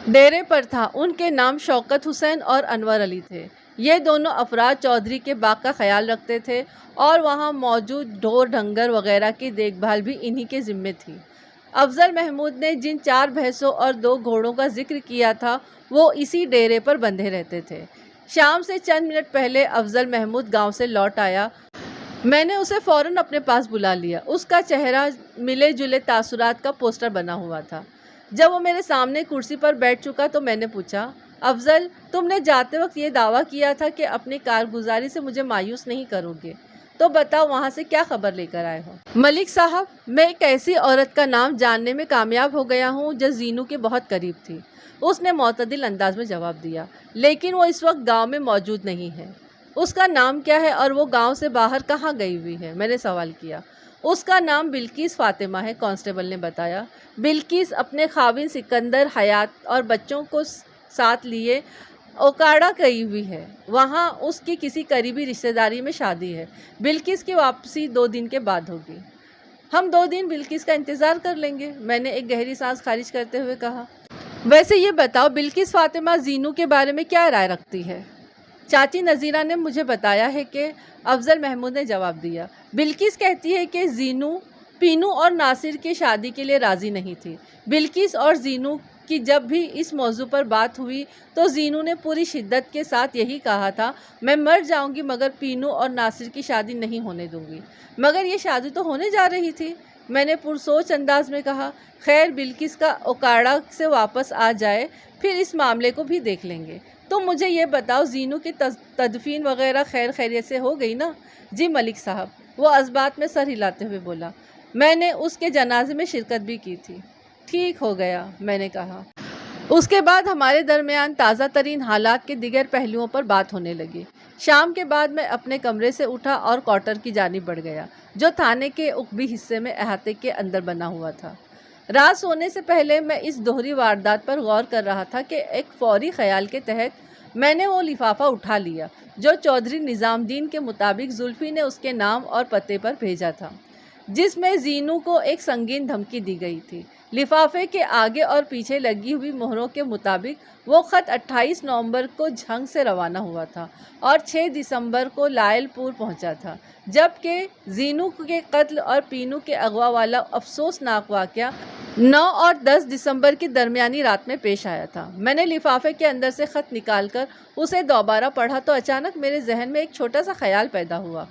ڈیرے پر تھا۔ ان کے نام شوکت حسین اور انور علی تھے۔ یہ دونوں افراد چودھری کے باغ کا خیال رکھتے تھے اور وہاں موجود ڈھور ڈنگر وغیرہ کی دیکھ بھال بھی انہی کے ذمے تھی۔ افضل محمود نے جن 4 بھینسوں اور 2 گھوڑوں کا ذکر کیا تھا وہ اسی ڈیرے پر بندھے رہتے تھے۔ شام سے چند منٹ پہلے افضل محمود گاؤں سے لوٹ آیا۔ میں نے اسے فوراً اپنے پاس بلا لیا۔ اس کا چہرہ ملے جلے تاثرات کا پوسٹر بنا ہوا تھا۔ جب وہ میرے سامنے کرسی پر بیٹھ چکا تو میں نے پوچھا، افضل، تم نے جاتے وقت یہ دعویٰ کیا تھا کہ اپنی کارگزاری سے مجھے مایوس نہیں کرو گے، تو بتاؤ وہاں سے کیا خبر لے کر آئے ہو؟ ملک صاحب، میں ایک ایسی عورت کا نام جاننے میں کامیاب ہو گیا ہوں جو زینو کے بہت قریب تھی، اس نے معتدل انداز میں جواب دیا، لیکن وہ اس وقت گاؤں میں موجود نہیں ہے۔ اس کا نام کیا ہے اور وہ گاؤں سے باہر کہاں گئی ہوئی ہے؟ میں نے سوال کیا۔ اس کا نام بلقیس فاطمہ ہے، کانسٹیبل نے بتایا۔ بلقیس اپنے خاوند سکندر حیات اور بچوں کو ساتھ لیے اوکاڑا گئی ہوئی ہے، وہاں اس کی کسی قریبی رشتہ داری میں شادی ہے۔ بلقیس کی واپسی 2 دن کے بعد ہوگی۔ ہم 2 دن بلقیس کا انتظار کر لیں گے، میں نے ایک گہری سانس خارج کرتے ہوئے کہا۔ ویسے یہ بتاؤ بلقیس فاطمہ زینو کے بارے میں کیا رائے رکھتی ہے؟ چاچی نذیرہ نے مجھے بتایا ہے کہ افضل محمود نے جواب دیا، بلقیس کہتی ہے کہ زینو پینو اور ناصر کی شادی کے لیے راضی نہیں تھی۔ بلقیس اور زینو کی جب بھی اس موضوع پر بات ہوئی تو زینو نے پوری شدت کے ساتھ یہی کہا تھا، میں مر جاؤں گی مگر پینو اور ناصر کی شادی نہیں ہونے دوں گی۔ مگر یہ شادی تو ہونے جا رہی تھی، میں نے پرسوچ انداز میں کہا۔ خیر، بلقیس کا اوکاڑا سے واپس آ جائے پھر اس معاملے کو بھی دیکھ لیں گے۔ تم مجھے یہ بتاؤ زینو کی تدفین وغیرہ خیر خیریت سے ہو گئی نا؟ جی ملک صاحب، وہ اسبات میں سر ہلاتے ہوئے بولا، میں نے اس کے جنازے میں شرکت بھی کی تھی۔ ٹھیک ہو گیا، میں نے کہا۔ اس کے بعد ہمارے درمیان تازہ ترین حالات کے دیگر پہلوؤں پر بات ہونے لگی۔ شام کے بعد میں اپنے کمرے سے اٹھا اور کوارٹر کی جانب بڑھ گیا، جو تھانے کے عقبی حصے میں احاطے کے اندر بنا ہوا تھا۔ رات سونے سے پہلے میں اس دوہری واردات پر غور کر رہا تھا کہ ایک فوری خیال کے تحت میں نے وہ لفافہ اٹھا لیا جو چودھری نظام الدین کے مطابق زلفی نے اس کے نام اور پتے پر بھیجا تھا، جس میں زینو کو ایک سنگین دھمکی دی گئی تھی۔ لفافے کے آگے اور پیچھے لگی ہوئی مہروں کے مطابق وہ خط 28 نومبر کو جھنگ سے روانہ ہوا تھا اور 6 دسمبر کو لائل پور پہنچا تھا، جبکہ زینو کے قتل اور پینو کے اغوا والا افسوسناک واقعہ 9 اور 10 دسمبر کی درمیانی رات میں پیش آیا تھا۔ میں نے لفافے کے اندر سے خط نکال کر اسے دوبارہ پڑھا تو اچانک میرے ذہن میں ایک چھوٹا سا خیال پیدا ہوا۔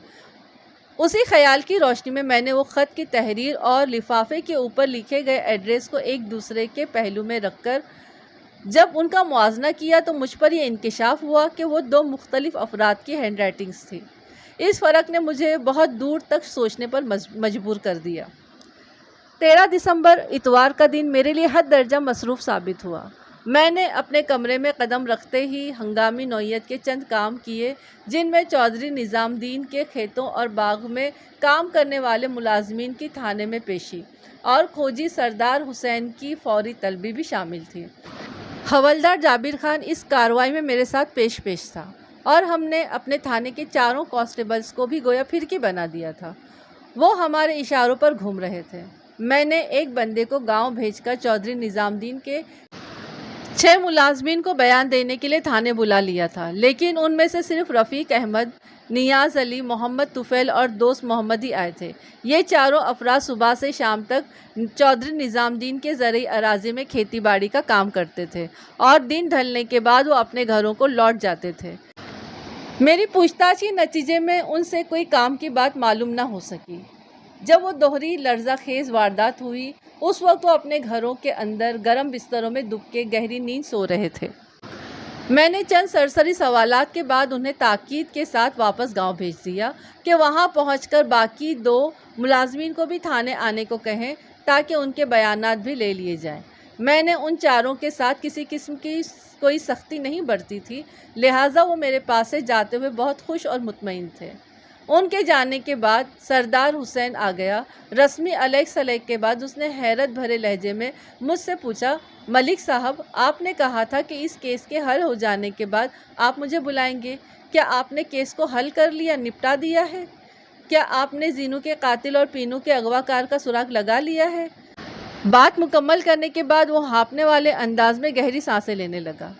اسی خیال کی روشنی میں میں نے وہ خط کی تحریر اور لفافے کے اوپر لکھے گئے ایڈریس کو ایک دوسرے کے پہلو میں رکھ کر جب ان کا موازنہ کیا تو مجھ پر یہ انکشاف ہوا کہ وہ 2 مختلف افراد کی ہینڈ رائٹنگز تھی۔ اس فرق نے مجھے بہت دور تک سوچنے پر مجبور کر دیا۔ 13 دسمبر اتوار کا دن میرے لیے حد درجہ مصروف ثابت ہوا۔ میں نے اپنے کمرے میں قدم رکھتے ہی ہنگامی نوعیت کے چند کام کیے جن میں چودھری نظام الدین کے کھیتوں اور باغ میں کام کرنے والے ملازمین کی تھانے میں پیشی اور کھوجی سردار حسین کی فوری طلبی بھی شامل تھی۔ حوالدار جابر خان اس کارروائی میں میرے ساتھ پیش تھا اور ہم نے اپنے تھانے کے چاروں کانسٹیبلز کو بھی گویا پھرکی بنا دیا تھا۔ وہ ہمارے اشاروں پر گھوم رہے تھے۔ میں نے ایک بندے کو گاؤں بھیج کر چودھری نظام الدین کے 6 ملازمین کو بیان دینے کے لیے تھانے بلا لیا تھا، لیکن ان میں سے صرف رفیق احمد، نیاز علی، محمد طفیل اور دوست محمد ہی آئے تھے۔ یہ چاروں افراد صبح سے شام تک چودھری نظام الدین کے زرعی اراضی میں کھیتی باڑی کا کام کرتے تھے اور دن ڈھلنے کے بعد وہ اپنے گھروں کو لوٹ جاتے تھے۔ میری پوچھ تاچھ کے نتیجے میں ان سے کوئی کام کی بات معلوم نہ ہو سکی۔ جب وہ دوہری لرزہ خیز واردات ہوئی، اس وقت وہ اپنے گھروں کے اندر گرم بستروں میں دب کے گہری نیند سو رہے تھے۔ میں نے چند سرسری سوالات کے بعد انہیں تاکید کے ساتھ واپس گاؤں بھیج دیا کہ وہاں پہنچ کر باقی 2 ملازمین کو بھی تھانے آنے کو کہیں تاکہ ان کے بیانات بھی لے لیے جائیں۔ میں نے ان چاروں کے ساتھ کسی قسم کی کوئی سختی نہیں برتی تھی، لہٰذا وہ میرے پاس سے جاتے ہوئے بہت خوش اور مطمئن تھے۔ ان کے جانے کے بعد سردار حسین آ گیا۔ رسمی علیک سلیک کے بعد اس نے حیرت بھرے لہجے میں مجھ سے پوچھا، ملک صاحب، آپ نے کہا تھا کہ اس کیس کے حل ہو جانے کے بعد آپ مجھے بلائیں گے۔ کیا آپ نے کیس کو حل کر لیا، نپٹا دیا ہے؟ کیا آپ نے زینو کے قاتل اور پینو کے اغوا کار کا سراغ لگا لیا ہے؟ بات مکمل کرنے کے بعد وہ ہانپنے والے انداز میں گہری سانسیں لینے لگا۔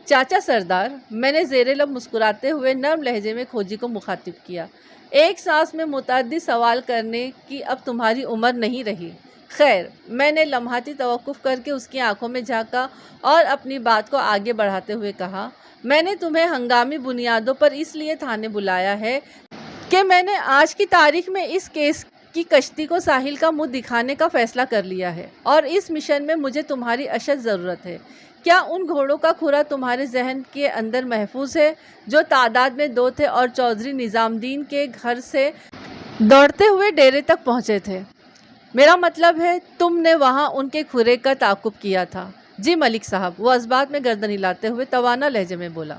چاچا سردار، میں نے زیر لب مسکراتے ہوئے نرم لہجے میں کھوجی کو مخاطب کیا، ایک سانس میں متعدد سوال کرنے کی اب تمہاری عمر نہیں رہی۔ خیر، میں نے لمحاتی توقف کر کے اس کی آنکھوں میں جھانکا اور اپنی بات کو آگے بڑھاتے ہوئے کہا، میں نے تمہیں ہنگامی بنیادوں پر اس لیے تھانے بلایا ہے کہ میں نے آج کی تاریخ میں اس کیس کی کشتی کو ساحل کا منہ دکھانے کا فیصلہ کر لیا ہے اور اس مشن میں مجھے تمہاری اشد ضرورت ہے۔ کیا ان گھوڑوں کا کھرا تمہارے ذہن کے اندر محفوظ ہے جو تعداد میں 2 تھے اور چودھری نظام الدین کے گھر سے دوڑتے ہوئے ڈیرے تک پہنچے تھے؟ میرا مطلب ہے تم نے وہاں ان کے کھرے کا تعاقب کیا تھا۔ جی ملک صاحب، وہ اسبات میں گردن ہلاتے ہوئے توانا لہجے میں بولا۔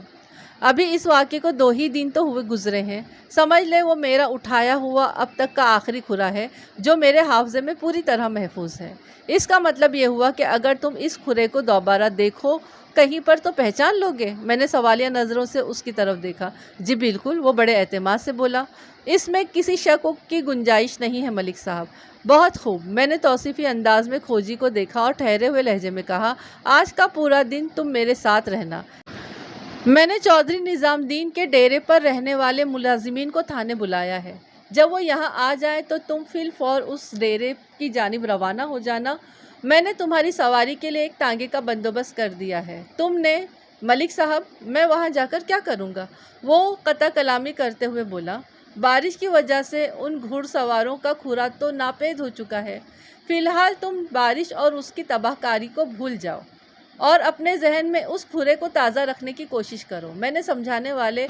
ابھی اس واقعے کو 2 ہی دن تو ہوئے گزرے ہیں، سمجھ لے وہ میرا اٹھایا ہوا اب تک کا آخری کھرا ہے جو میرے حافظے میں پوری طرح محفوظ ہے۔ اس کا مطلب یہ ہوا کہ اگر تم اس کھرے کو دوبارہ دیکھو کہیں پر تو پہچان لوگے؟ میں نے سوالیہ نظروں سے اس کی طرف دیکھا۔ جی بالکل، وہ بڑے اعتماد سے بولا، اس میں کسی شک کی گنجائش نہیں ہے ملک صاحب۔ بہت خوب، میں نے توصیفی انداز میں کھوجی کو دیکھا اور ٹھہرے ہوئے لہجے میں کہا، آج کا پورا دن تم میرے ساتھ رہنا۔ میں نے چودھری نظام الدین کے ڈیرے پر رہنے والے ملازمین کو تھانے بلایا ہے۔ جب وہ یہاں آ جائیں تو تم فی الفور اس ڈیرے کی جانب روانہ ہو جانا۔ میں نے تمہاری سواری کے لیے ایک ٹانگے کا بندوبست کر دیا ہے۔ تم نے ملک صاحب، میں وہاں جا کر کیا کروں گا؟ وہ قطع کلامی کرتے ہوئے بولا، بارش کی وجہ سے ان گھڑ سواروں کا کھرا تو ناپید ہو چکا ہے۔ فی الحال تم بارش اور اس کی تباہ کاری کو بھول جاؤ اور اپنے ذہن میں اس کھرے کو تازہ رکھنے کی کوشش کرو۔ میں نے سمجھانے والے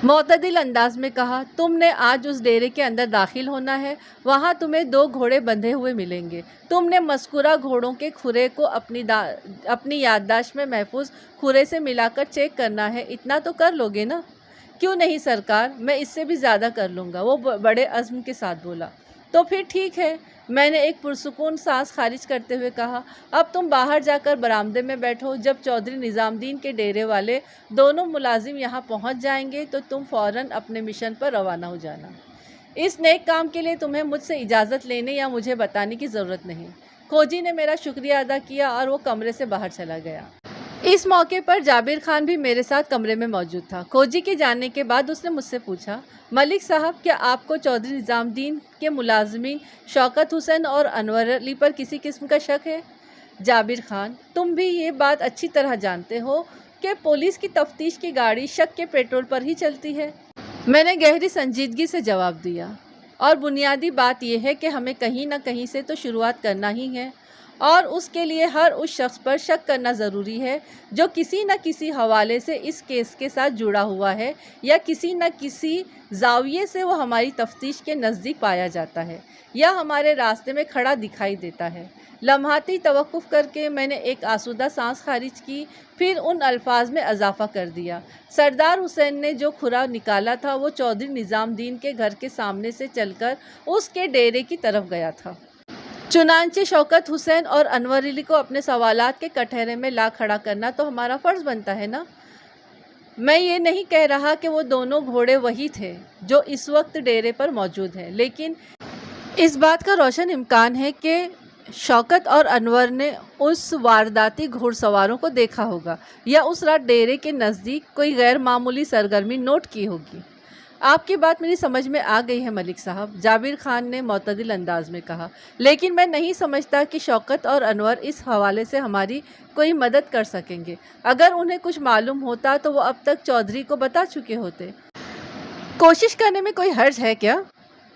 معتدل انداز میں کہا، تم نے آج اس ڈیرے کے اندر داخل ہونا ہے، وہاں تمہیں 2 گھوڑے بندھے ہوئے ملیں گے۔ تم نے مذکورہ گھوڑوں کے کھرے کو اپنی یادداشت میں محفوظ کھرے سے ملا کر چیک کرنا ہے۔ اتنا تو کر لوگے نا؟ کیوں نہیں سرکار، میں اس سے بھی زیادہ کر لوں گا، وہ بڑے عزم کے ساتھ بولا۔ تو پھر ٹھیک ہے، میں نے ایک پرسکون سانس خارج کرتے ہوئے کہا، اب تم باہر جا کر برآمدے میں بیٹھو۔ جب چودھری نظام الدین کے ڈیرے والے 2 ملازم یہاں پہنچ جائیں گے تو تم فوراً اپنے مشن پر روانہ ہو جانا۔ اس نیک کام کے لیے تمہیں مجھ سے اجازت لینے یا مجھے بتانے کی ضرورت نہیں۔ کھوجی نے میرا شکریہ ادا کیا اور وہ کمرے سے باہر چلا گیا۔ اس موقع پر جابر خان بھی میرے ساتھ کمرے میں موجود تھا۔ کھوجی کے جانے کے بعد اس نے مجھ سے پوچھا، ملک صاحب، کیا آپ کو چودھری نظام الدین کے ملازمین شوکت حسین اور انور علی پر کسی قسم کا شک ہے؟ جابر خان، تم بھی یہ بات اچھی طرح جانتے ہو کہ پولیس کی تفتیش کی گاڑی شک کے پیٹرول پر ہی چلتی ہے۔ میں نے گہری سنجیدگی سے جواب دیا، اور بنیادی بات یہ ہے کہ ہمیں کہیں نہ کہیں سے تو شروعات کرنا ہی ہے، اور اس کے لیے ہر اس شخص پر شک کرنا ضروری ہے جو کسی نہ کسی حوالے سے اس کیس کے ساتھ جڑا ہوا ہے یا کسی نہ کسی زاویے سے وہ ہماری تفتیش کے نزدیک پایا جاتا ہے یا ہمارے راستے میں کھڑا دکھائی دیتا ہے۔ لمحاتی توقف کر کے میں نے ایک آسودہ سانس خارج کی، پھر ان الفاظ میں اضافہ کر دیا، سردار حسین نے جو کھرا نکالا تھا وہ چودھری نظام الدین کے گھر کے سامنے سے چل کر اس کے ڈیرے کی طرف گیا تھا۔ چنانچہ شوکت حسین اور انور علی کو اپنے سوالات کے کٹہرے میں لا کھڑا کرنا تو ہمارا فرض بنتا ہے نا؟ میں یہ نہیں کہہ رہا کہ وہ دونوں گھوڑے وہی تھے جو اس وقت ڈیرے پر موجود ہیں، لیکن اس بات کا روشن امکان ہے کہ شوکت اور انور نے اس وارداتی گھوڑ سواروں کو دیکھا ہوگا یا اس رات ڈیرے کے نزدیک کوئی غیر معمولی سرگرمی نوٹ کی ہوگی۔ آپ کی بات میری سمجھ میں آ گئی ہے ملک صاحب، جابر خان نے معتدل انداز میں کہا، لیکن میں نہیں سمجھتا کہ شوکت اور انور اس حوالے سے ہماری کوئی مدد کر سکیں گے۔ اگر انہیں کچھ معلوم ہوتا تو وہ اب تک چودھری کو بتا چکے ہوتے۔ کوشش کرنے میں کوئی حرج ہے کیا؟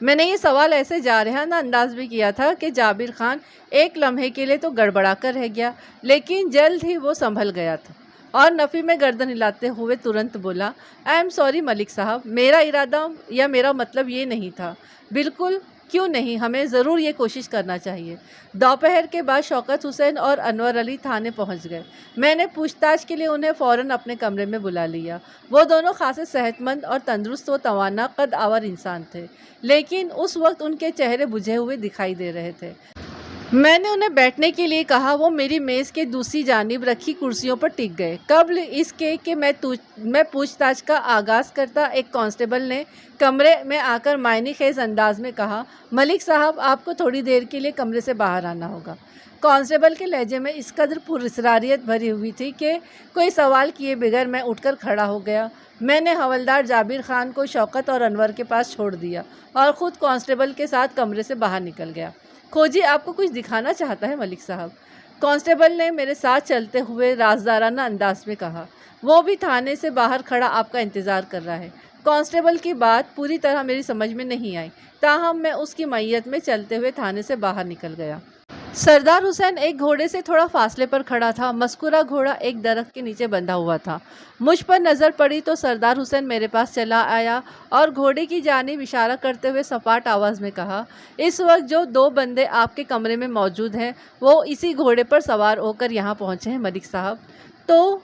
میں نے یہ سوال ایسے جارحانہ انداز میں کیا تھا کہ جابر خان ایک لمحے کے لیے تو گڑبڑا کر رہ گیا، لیکن جلد ہی وہ سنبھل گیا تھا اور نفی میں گردن ہلاتے ہوئے ترنت بولا، آئی ایم سوری ملک صاحب، میرا ارادہ یا میرا مطلب یہ نہیں تھا۔ بالکل کیوں نہیں، ہمیں ضرور یہ کوشش کرنا چاہیے۔ دوپہر کے بعد شوکت حسین اور انور علی تھانے پہنچ گئے۔ میں نے پوچھ تاچھ کے لیے انہیں فوراً اپنے کمرے میں بلا لیا۔ وہ دونوں خاصے صحت مند اور تندرست و توانا قد آور انسان تھے، لیکن اس وقت ان کے چہرے بجھے ہوئے دکھائی دے رہے تھے۔ میں نے انہیں بیٹھنے کے لیے کہا، وہ میری میز کے دوسری جانب رکھی کرسیوں پر ٹک گئے۔ قبل اس کے کہ میں پوچھ تاچھ کا آغاز کرتا، ایک کانسٹیبل نے کمرے میں آ کر معنی خیز انداز میں کہا، ملک صاحب آپ کو تھوڑی دیر کے لیے کمرے سے باہر آنا ہوگا۔ کانسٹیبل کے لہجے میں اس قدر پراسراریت بھری ہوئی تھی کہ کوئی سوال کیے بغیر میں اٹھ کر کھڑا ہو گیا۔ میں نے حوالدار جابر خان کو شوکت اور انور کے پاس چھوڑ دیا اور خود کانسٹیبل کے ساتھ کمرے سے باہر نکل گیا۔ کھوجی آپ کو کچھ دکھانا چاہتا ہے ملک صاحب، کانسٹیبل نے میرے ساتھ چلتے ہوئے رازدارانہ انداز میں کہا۔ وہ بھی تھانے سے باہر کھڑا آپ کا انتظار کر رہا ہے۔ کانسٹیبل کی بات پوری طرح میری سمجھ میں نہیں آئی، تاہم میں اس کی معیت میں چلتے ہوئے تھانے سے باہر نکل گیا۔ سردار حسین ایک گھوڑے سے تھوڑا فاصلے پر کھڑا تھا۔ مذکورہ گھوڑا ایک درخت کے نیچے بندھا ہوا تھا۔ مجھ پر نظر پڑی تو سردار حسین میرے پاس چلا آیا اور گھوڑے کی جانب اشارہ کرتے ہوئے سپاٹ آواز میں کہا، اس وقت جو دو بندے آپ کے کمرے میں موجود ہیں وہ اسی گھوڑے پر سوار ہو کر یہاں پہنچے ہیں ملک صاحب۔ تو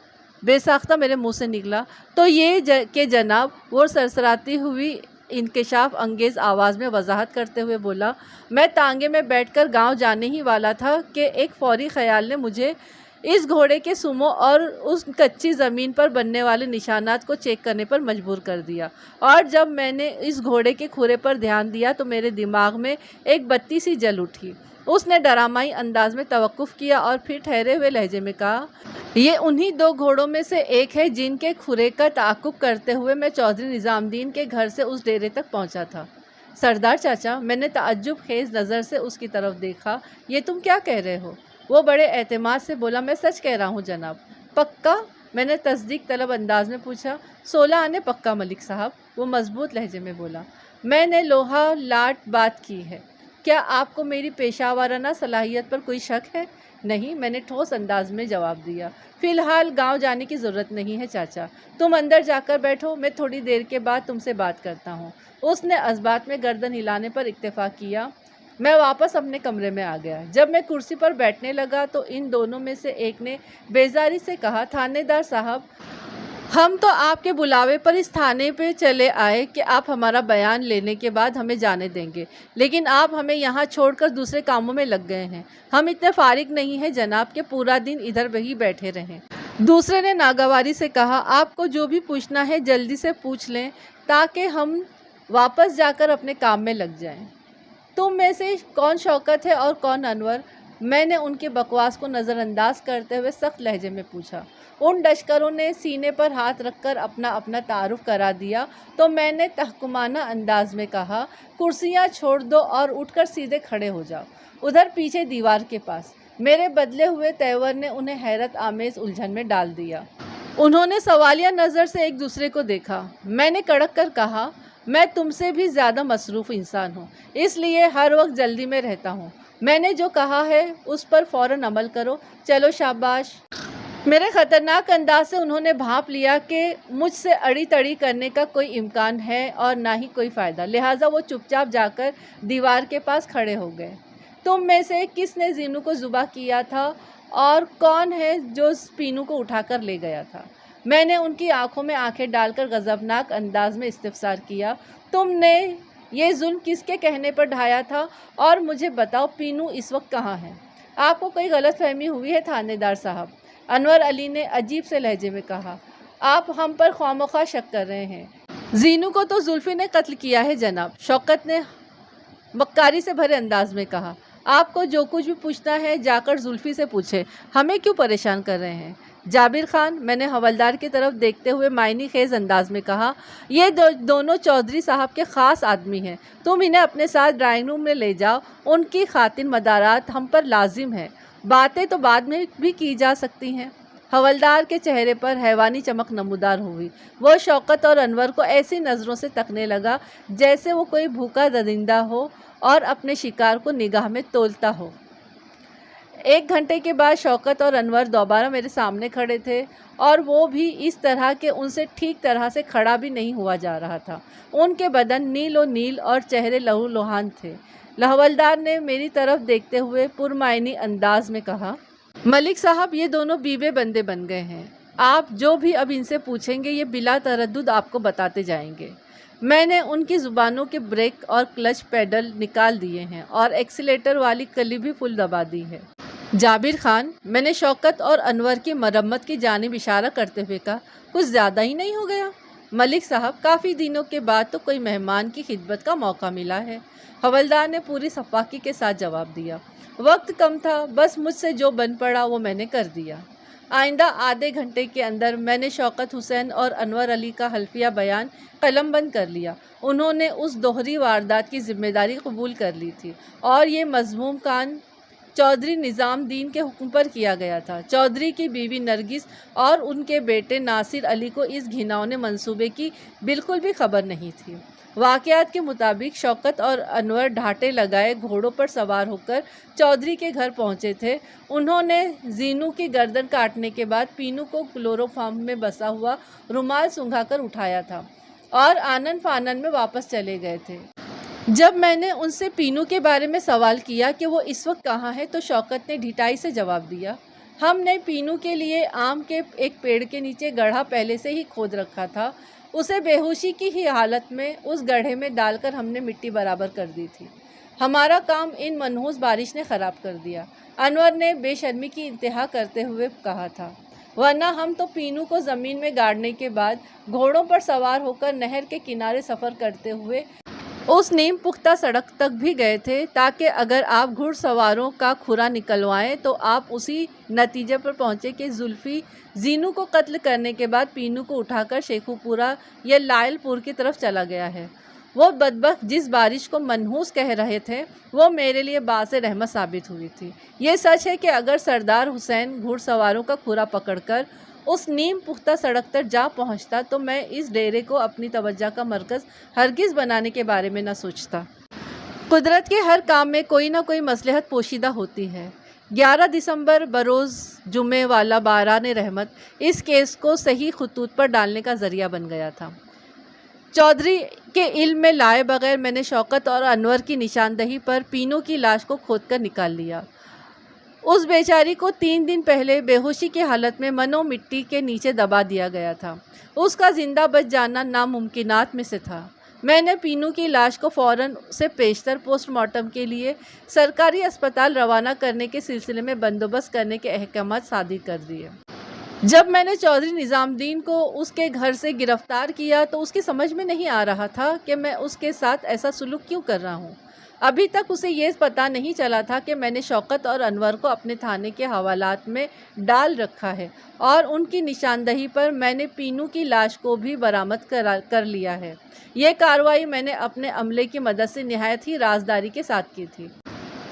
بے ساختہ میرے منہ سے نکلا، تو یہ کہ جناب، وہ سرسراتی ہوئی انکشاف انگیز آواز میں وضاحت کرتے ہوئے بولا، میں تانگے میں بیٹھ کر گاؤں جانے ہی والا تھا کہ ایک فوری خیال نے مجھے اس گھوڑے کے سموں اور اس کچی زمین پر بننے والے نشانات کو چیک کرنے پر مجبور کر دیا، اور جب میں نے اس گھوڑے کے کھرے پر دھیان دیا تو میرے دماغ میں ایک بتی سی جل اٹھی۔ اس نے ڈرامائی انداز میں توقف کیا اور پھر ٹھہرے ہوئے لہجے میں کہا، یہ انہی دو گھوڑوں میں سے ایک ہے جن کے کھرے کا تعاقب کرتے ہوئے میں چودھری نظام الدین کے گھر سے اس ڈیرے تک پہنچا تھا۔ سردار چاچا، میں نے تعجب خیز نظر سے اس کی طرف دیکھا، یہ تم کیا کہہ رہے ہو؟ وہ بڑے اعتماد سے بولا، میں سچ کہہ رہا ہوں جناب۔ پکا؟ میں نے تصدیق طلب انداز میں پوچھا۔ 16 آنے پکا ملک صاحب، وہ مضبوط لہجے میں بولا۔ میں نے لوہا لاٹ بات کی ہے۔ کیا آپ کو میری پیشہ ورانہ صلاحیت پر کوئی شک ہے؟ نہیں، میں نے ٹھوس انداز میں جواب دیا۔ فی الحال گاؤں جانے کی ضرورت نہیں ہے چاچا، تم اندر جا کر بیٹھو، میں تھوڑی دیر کے بعد تم سے بات کرتا ہوں۔ اس نے اسبات میں گردن ہلانے پر اکتفا کیا۔ میں واپس اپنے کمرے میں آ گیا۔ جب میں کرسی پر بیٹھنے لگا تو ان دونوں میں سے ایک نے بیزاری سے کہا، تھانے دار صاحب، ہم تو آپ کے بلاوے پر اس تھانے پہ چلے آئے کہ آپ ہمارا بیان لینے کے بعد ہمیں جانے دیں گے، لیکن آپ ہمیں یہاں چھوڑ کر دوسرے کاموں میں لگ گئے ہیں۔ ہم اتنے فارغ نہیں ہیں جناب کہ پورا دن ادھر ہی بیٹھے رہیں۔ دوسرے نے ناگواری سے کہا، آپ کو جو بھی پوچھنا ہے جلدی سے پوچھ لیں تاکہ ہم واپس جا کر اپنے کام میں لگ جائیں۔ تم میں سے کون شوکت ہے اور کون انور؟ میں نے ان کے بکواس کو نظر انداز کرتے ہوئے سخت لہجے میں پوچھا۔ ان ڈشکروں نے سینے پر ہاتھ رکھ کر اپنا اپنا تعارف کرا دیا تو میں نے تحکمانہ انداز میں کہا، کرسیاں چھوڑ دو اور اٹھ کر سیدھے کھڑے ہو جاؤ، ادھر پیچھے دیوار کے پاس۔ میرے بدلے ہوئے تیور نے انہیں حیرت آمیز الجھن میں ڈال دیا۔ انہوں نے سوالیہ نظر سے ایک دوسرے کو دیکھا۔ میں نے کڑک کر کہا، میں تم سے بھی زیادہ مصروف انسان ہوں، اس لیے ہر وقت جلدی میں رہتا ہوں۔ میں نے جو کہا ہے اس پر فوراً عمل کرو، چلو شاباش۔ میرے خطرناک انداز سے انہوں نے بھانپ لیا کہ مجھ سے اڑی تڑی کرنے کا کوئی امکان ہے اور نہ ہی کوئی فائدہ، لہٰذا وہ چپ چاپ جا کر دیوار کے پاس کھڑے ہو گئے۔ تم میں سے کس نے زینو کو ذبح کیا تھا اور کون ہے جو پینو کو اٹھا کر لے گیا تھا؟ میں نے ان کی آنکھوں میں آنکھیں ڈال کر غضبناک انداز میں استفسار کیا۔ تم نے یہ ظلم کس کے کہنے پر ڈھایا تھا؟ اور مجھے بتاؤ، پینو اس وقت کہاں ہے؟ آپ کو کوئی غلط فہمی ہوئی ہے تھانے دار صاحب، انور علی نے عجیب سے لہجے میں کہا۔ آپ ہم پر خوامخواہ شک کر رہے ہیں۔ زینو کو تو زلفی نے قتل کیا ہے جناب، شوکت نے مکاری سے بھرے انداز میں کہا۔ آپ کو جو کچھ بھی پوچھنا ہے جا کر زلفی سے پوچھیں، ہمیں کیوں پریشان کر رہے ہیں؟ جابر خان، میں نے حوالدار کی طرف دیکھتے ہوئے معنی خیز انداز میں کہا، یہ دونوں چودھری صاحب کے خاص آدمی ہیں، تم انہیں اپنے ساتھ ڈرائنگ روم میں لے جاؤ، ان کی خاطر مدارات ہم پر لازم ہے، باتیں تو بعد میں بھی کی جا سکتی ہیں۔ حوالدار کے چہرے پر حیوانی چمک نمودار ہوئی، وہ شوکت اور انور کو ایسی نظروں سے تکنے لگا جیسے وہ کوئی بھوکا درندہ ہو اور اپنے شکار کو نگاہ میں تولتا ہو۔ 1 گھنٹے کے بعد شوکت اور انور دوبارہ میرے سامنے کھڑے تھے، اور وہ بھی اس طرح کہ ان سے ٹھیک طرح سے کھڑا بھی نہیں ہوا جا رہا تھا۔ ان کے بدن نیل و نیل اور چہرے لہو لہان تھے۔ حوالدار نے میری طرف دیکھتے ہوئے پرمعنی انداز میں کہا، ملک صاحب، یہ دونوں بیوے بندے بن گئے ہیں، آپ جو بھی اب ان سے پوچھیں گے یہ بلا تردد آپ کو بتاتے جائیں گے۔ میں نے ان کی زبانوں کے بریک اور کلچ پیڈل نکال دیے ہیں اور ایکسیلیٹر والی کلی بھی فل دبا دی ہے۔ جابر خان، میں نے شوکت اور انور کی مرمت کی جانب اشارہ کرتے ہوئے کہا، کچھ زیادہ ہی نہیں ہو گیا؟ ملک صاحب، کافی دنوں کے بعد تو کوئی مہمان کی خدمت کا موقع ملا ہے، حوالدار نے پوری شفافی کے ساتھ جواب دیا۔ وقت کم تھا، بس مجھ سے جو بن پڑا وہ میں نے کر دیا۔ آئندہ آدھے گھنٹے کے اندر میں نے شوکت حسین اور انور علی کا حلفیہ بیان قلم بند کر لیا۔ انہوں نے اس دوہری واردات کی ذمہ داری قبول کر لی تھی، اور یہ مذموم کام چودھری نظام الدین کے حکم پر کیا گیا تھا۔ چودھری کی بیوی نرگس اور ان کے بیٹے ناصر علی کو اس گھناؤنے منصوبے کی بالکل بھی خبر نہیں تھی۔ واقعات کے مطابق شوکت اور انور ڈھاٹے لگائے گھوڑوں پر سوار ہو کر چودھری کے گھر پہنچے تھے۔ انہوں نے زینو کی گردن کاٹنے کے بعد پینو کو کلوروفارم میں بسا ہوا رومال سنگھا کر اٹھایا تھا اور آنن فانن میں واپس چلے گئے تھے۔ جب میں نے ان سے پینو کے بارے میں سوال کیا کہ وہ اس وقت کہاں ہے تو شوکت نے ڈھٹائی سے جواب دیا، ہم نے پینو کے لیے آم کے ایک پیڑ کے نیچے گڑھا پہلے سے ہی کھود رکھا تھا، اسے بے ہوشی کی ہی حالت میں اس گڑھے میں ڈال کر ہم نے مٹی برابر کر دی تھی۔ ہمارا کام ان منحوس بارش نے خراب کر دیا، انور نے بے شرمی کی انتہا کرتے ہوئے کہا تھا، ورنہ ہم تو پینو کو زمین میں گاڑنے کے بعد گھوڑوں پر سوار ہو کر نہر کے کنارے سفر کرتے ہوئے اس نیم پختہ سڑک تک بھی گئے تھے تاکہ اگر آپ گھڑ سواروں کا کھرا نکلوائیں تو آپ اسی نتیجے پر پہنچے کہ زلفی زینو کو قتل کرنے کے بعد پینو کو اٹھا کر شیخو پورہ یا لائل پور کی طرف چلا گیا ہے۔ وہ بدبخت جس بارش کو منحوس کہہ رہے تھے وہ میرے لیے باعث رحمت ثابت ہوئی تھی۔ یہ سچ ہے کہ اگر سردار حسین گھڑ سواروں کا کھرا پکڑ کر اس نیم پختہ سڑک تک جا پہنچتا تو میں اس ڈیرے کو اپنی توجہ کا مرکز ہرگز بنانے کے بارے میں نہ سوچتا۔ قدرت کے ہر کام میں کوئی نہ کوئی مصلحت پوشیدہ ہوتی ہے۔ 11 دسمبر بروز جمعے والا باران رحمت اس کیس کو صحیح خطوط پر ڈالنے کا ذریعہ بن گیا تھا۔ چودھری کے علم میں لائے بغیر میں نے شوکت اور انور کی نشاندہی پر پینو کی لاش کو کھود کر نکال لیا۔ اس بیچاری کو 3 دن پہلے بے ہوشی کی حالت میں منو مٹی کے نیچے دبا دیا گیا تھا۔ اس کا زندہ بچ جانا ناممکنات میں سے تھا۔ میں نے پینو کی لاش کو فوراً سے پیشتر پوسٹ مارٹم کے لیے سرکاری اسپتال روانہ کرنے کے سلسلے میں بندوبست کرنے کے احکامات صادر کر دیے۔ جب میں نے چودھری نظام الدین کو اس کے گھر سے گرفتار کیا تو اس کی سمجھ میں نہیں آ رہا تھا کہ میں اس کے ساتھ ایسا سلوک کیوں کر رہا ہوں۔ ابھی تک اسے یہ پتہ نہیں چلا تھا کہ میں نے شوکت اور انور کو اپنے تھانے کے حوالات میں ڈال رکھا ہے اور ان کی نشاندہی پر میں نے پینو کی لاش کو بھی برآمد کر لیا ہے۔ یہ کارروائی میں نے اپنے عملے کی مدد سے نہایت ہی رازداری کے ساتھ کی تھی۔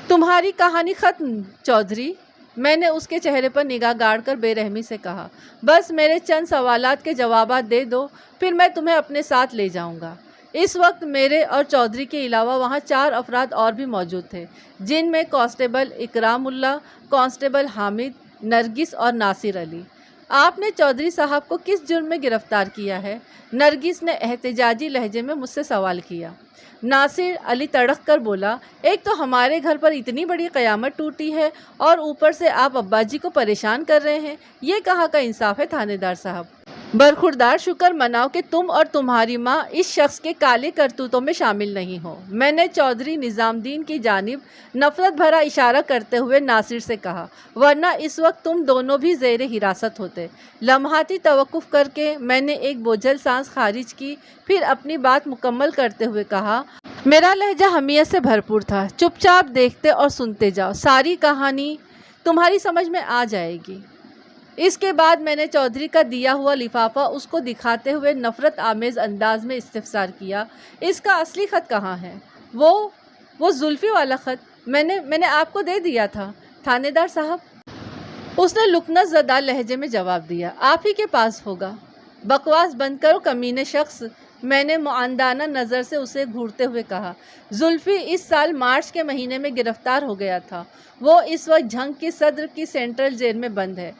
تمہاری کہانی ختم چودھری، میں نے اس کے چہرے پر نگاہ گاڑ کر بے رحمی سے کہا، بس میرے چند سوالات کے جوابات دے دو، پھر میں تمہیں اپنے ساتھ لے جاؤں گا۔ اس وقت میرے اور چودھری کے علاوہ وہاں 4 افراد اور بھی موجود تھے، جن میں کانسٹیبل اکرام اللہ، کانسٹیبل حامد، نرگس اور ناصر علی۔ آپ نے چودھری صاحب کو کس جرم میں گرفتار کیا ہے؟ نرگس نے احتجاجی لہجے میں مجھ سے سوال کیا۔ ناصر علی تڑق کر بولا، ایک تو ہمارے گھر پر اتنی بڑی قیامت ٹوٹی ہے اور اوپر سے آپ ابا جی کو پریشان کر رہے ہیں، یہ کہاں کا انصاف ہے تھانے دار صاحب؟ برخوردار شکر مناؤ کہ تم اور تمہاری ماں اس شخص کے کالے کرتوتوں میں شامل نہیں ہو۔ میں نے چودھری نظام الدین کی جانب نفرت بھرا اشارہ کرتے ہوئے ناصر سے کہا، ورنہ اس وقت تم دونوں بھی زیر حراست ہوتے۔ لمحاتی توقف کر کے میں نے ایک بوجھل سانس خارج کی، پھر اپنی بات مکمل کرتے ہوئے کہا، میرا لہجہ حمیت سے بھرپور تھا، چپ چاپ دیکھتے اور سنتے جاؤ، ساری کہانی تمہاری سمجھ میں آ جائے گی۔ اس کے بعد میں نے چودھری کا دیا ہوا لفافہ اس کو دکھاتے ہوئے نفرت آمیز انداز میں استفسار کیا، اس کا اصلی خط کہاں ہے؟ وہ زلفی والا خط میں نے آپ کو دے دیا تھا تھانے دار صاحب، اس نے لکنت زدہ لہجے میں جواب دیا، آپ ہی کے پاس ہوگا۔ بکواس بند کرو کمینے شخص، میں نے معاندانہ نظر سے اسے گھورتے ہوئے کہا۔ زلفی اس سال مارچ کے مہینے میں گرفتار ہو گیا تھا، وہ اس وقت جھنگ کی صدر کی سینٹرل جیل میں بند ہے۔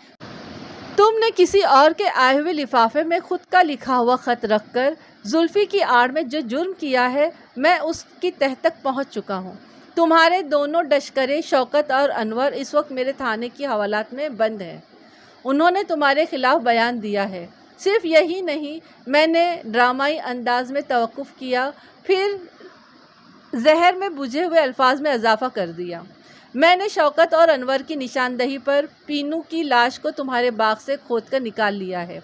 تم نے کسی اور کے آئے ہوئے لفافے میں خود کا لکھا ہوا خط رکھ کر زلفی کی آڑ میں جو جرم کیا ہے، میں اس کی تہہ تک پہنچ چکا ہوں۔ تمہارے دونوں ڈشکرے شوکت اور انور اس وقت میرے تھانے کی حوالات میں بند ہیں۔ انہوں نے تمہارے خلاف بیان دیا ہے۔ صرف یہی نہیں، میں نے ڈرامائی انداز میں توقف کیا، پھر زہر میں بجھے ہوئے الفاظ میں اضافہ کر دیا، میں نے شوکت اور انور کی نشاندہی پر پینو کی لاش کو تمہارے باغ سے کھود کر نکال لیا ہے۔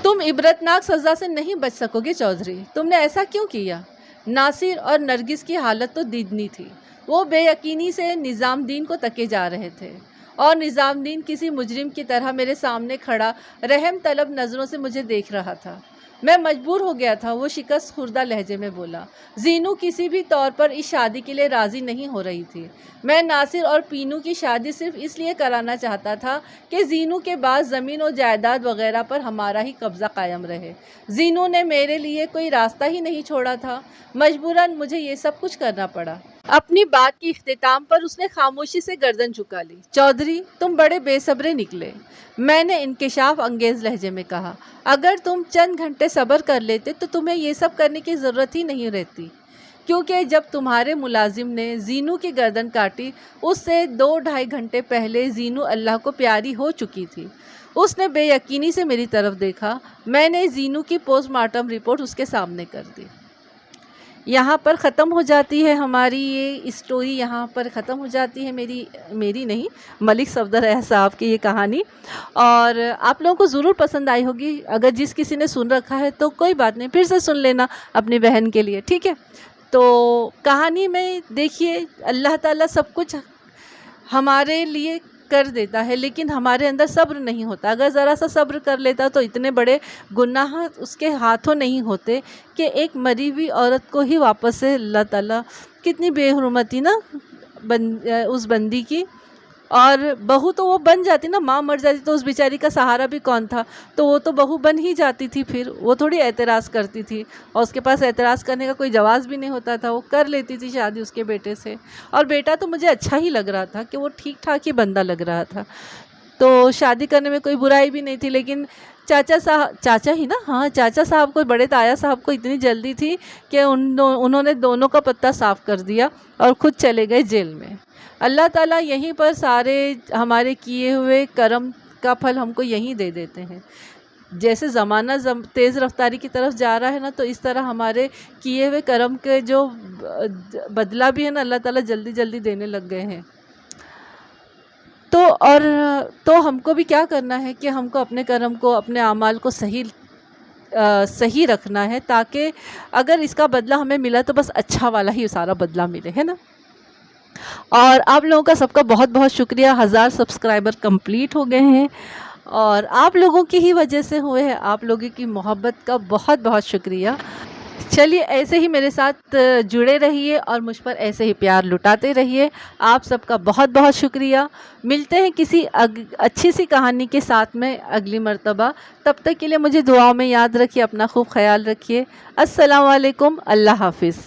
تم عبرتناک سزا سے نہیں بچ سکو گے چودھری۔ تم نے ایسا کیوں کیا؟ ناصر اور نرگس کی حالت تو دیدنی تھی، وہ بے یقینی سے نظام الدین کو تکے جا رہے تھے، اور نظام الدین کسی مجرم کی طرح میرے سامنے کھڑا رحم طلب نظروں سے مجھے دیکھ رہا تھا۔ میں مجبور ہو گیا تھا، وہ شکست خوردہ لہجے میں بولا۔ زینو کسی بھی طور پر اس شادی کے لیے راضی نہیں ہو رہی تھی۔ میں ناصر اور پینو کی شادی صرف اس لیے کرانا چاہتا تھا کہ زینو کے بعد زمین و جائیداد وغیرہ پر ہمارا ہی قبضہ قائم رہے۔ زینو نے میرے لیے کوئی راستہ ہی نہیں چھوڑا تھا، مجبوراً مجھے یہ سب کچھ کرنا پڑا۔ اپنی بات کی اختتام پر اس نے خاموشی سے گردن جھکا لی۔ چودھری، تم بڑے بے صبرے نکلے، میں نے انکشاف انگیز لہجے میں کہا۔ اگر تم چند گھنٹے صبر کر لیتے تو تمہیں یہ سب کرنے کی ضرورت ہی نہیں رہتی، کیونکہ جب تمہارے ملازم نے زینو کی گردن کاٹی، اس سے 2-2.5 گھنٹے پہلے زینو اللہ کو پیاری ہو چکی تھی۔ اس نے بے یقینی سے میری طرف دیکھا۔ میں نے زینو کی پوسٹ مارٹم رپورٹ اس کے سامنے کر دی۔ یہاں پر ختم ہو جاتی ہے ہماری یہ اسٹوری، یہاں پر ختم ہو جاتی ہے میری نہیں، ملک صفدر صاحب کی یہ کہانی، اور آپ لوگوں کو ضرور پسند آئی ہوگی۔ اگر جس کسی نے سن رکھا ہے تو کوئی بات نہیں، پھر سے سن لینا اپنی بہن کے لیے، ٹھیک ہے؟ تو کہانی میں دیکھیے، اللہ تعالیٰ سب کچھ ہمارے لیے کر دیتا ہے، لیکن ہمارے اندر صبر نہیں ہوتا۔ اگر ذرا سا صبر کر لیتا تو اتنے بڑے گناہ اس کے ہاتھوں نہیں ہوتے کہ ایک مری ہوئی عورت کو ہی واپس سے اللہ تعالیٰ، کتنی بے حرمتی نا اس بندی کی، اور بہو تو وہ بن جاتی نا، ماں مر جاتی تو اس بیچاری کا سہارا بھی کون تھا، تو وہ تو بہو بن ہی جاتی تھی، پھر وہ تھوڑی اعتراض کرتی تھی، اور اس کے پاس اعتراض کرنے کا کوئی جواز بھی نہیں ہوتا تھا، وہ کر لیتی تھی شادی اس کے بیٹے سے۔ اور بیٹا تو مجھے اچھا ہی لگ رہا تھا کہ وہ ٹھیک ٹھاک ہی بندہ لگ رہا تھا، تو شادی کرنے میں کوئی برائی بھی نہیں تھی، لیکن چاچا ہی نا، ہاں چاچا صاحب کو، بڑے تایا صاحب کو اتنی جلدی تھی کہ انہوں نے دونوں کا پتہ صاف کر دیا اور خود چلے گئے جیل میں۔ اللہ تعالیٰ یہیں پر سارے ہمارے کیے ہوئے کرم کا پھل ہم کو یہیں دے دیتے ہیں۔ جیسے زمانہ تیز رفتاری کی طرف جا رہا ہے نا، تو اس طرح ہمارے کیے ہوئے کرم کے جو بدلہ بھی ہے نا، اللہ تعالیٰ جلدی جلدی دینے لگ گئے ہیں۔ تو ہم کو بھی کیا کرنا ہے کہ ہم کو اپنے کرم کو، اپنے اعمال کو صحیح رکھنا ہے، تاکہ اگر اس کا بدلہ ہمیں ملا تو بس اچھا والا ہی سارا بدلہ ملے، ہے نا۔ اور آپ لوگوں کا سب کا بہت بہت شکریہ، 1000 سبسکرائبر کمپلیٹ ہو گئے ہیں، اور آپ لوگوں کی ہی وجہ سے ہوئے ہیں، آپ لوگوں کی محبت کا بہت بہت شکریہ۔ چلیے ایسے ہی میرے ساتھ جڑے رہیے اور مجھ پر ایسے ہی پیار لٹاتے رہیے۔ آپ سب کا بہت بہت شکریہ۔ ملتے ہیں کسی اچھی سی کہانی کے ساتھ میں اگلی مرتبہ، تب تک کے لیے مجھے دعاؤں میں یاد رکھیے، اپنا خوب خیال رکھیے۔ السلام علیکم، اللہ حافظ۔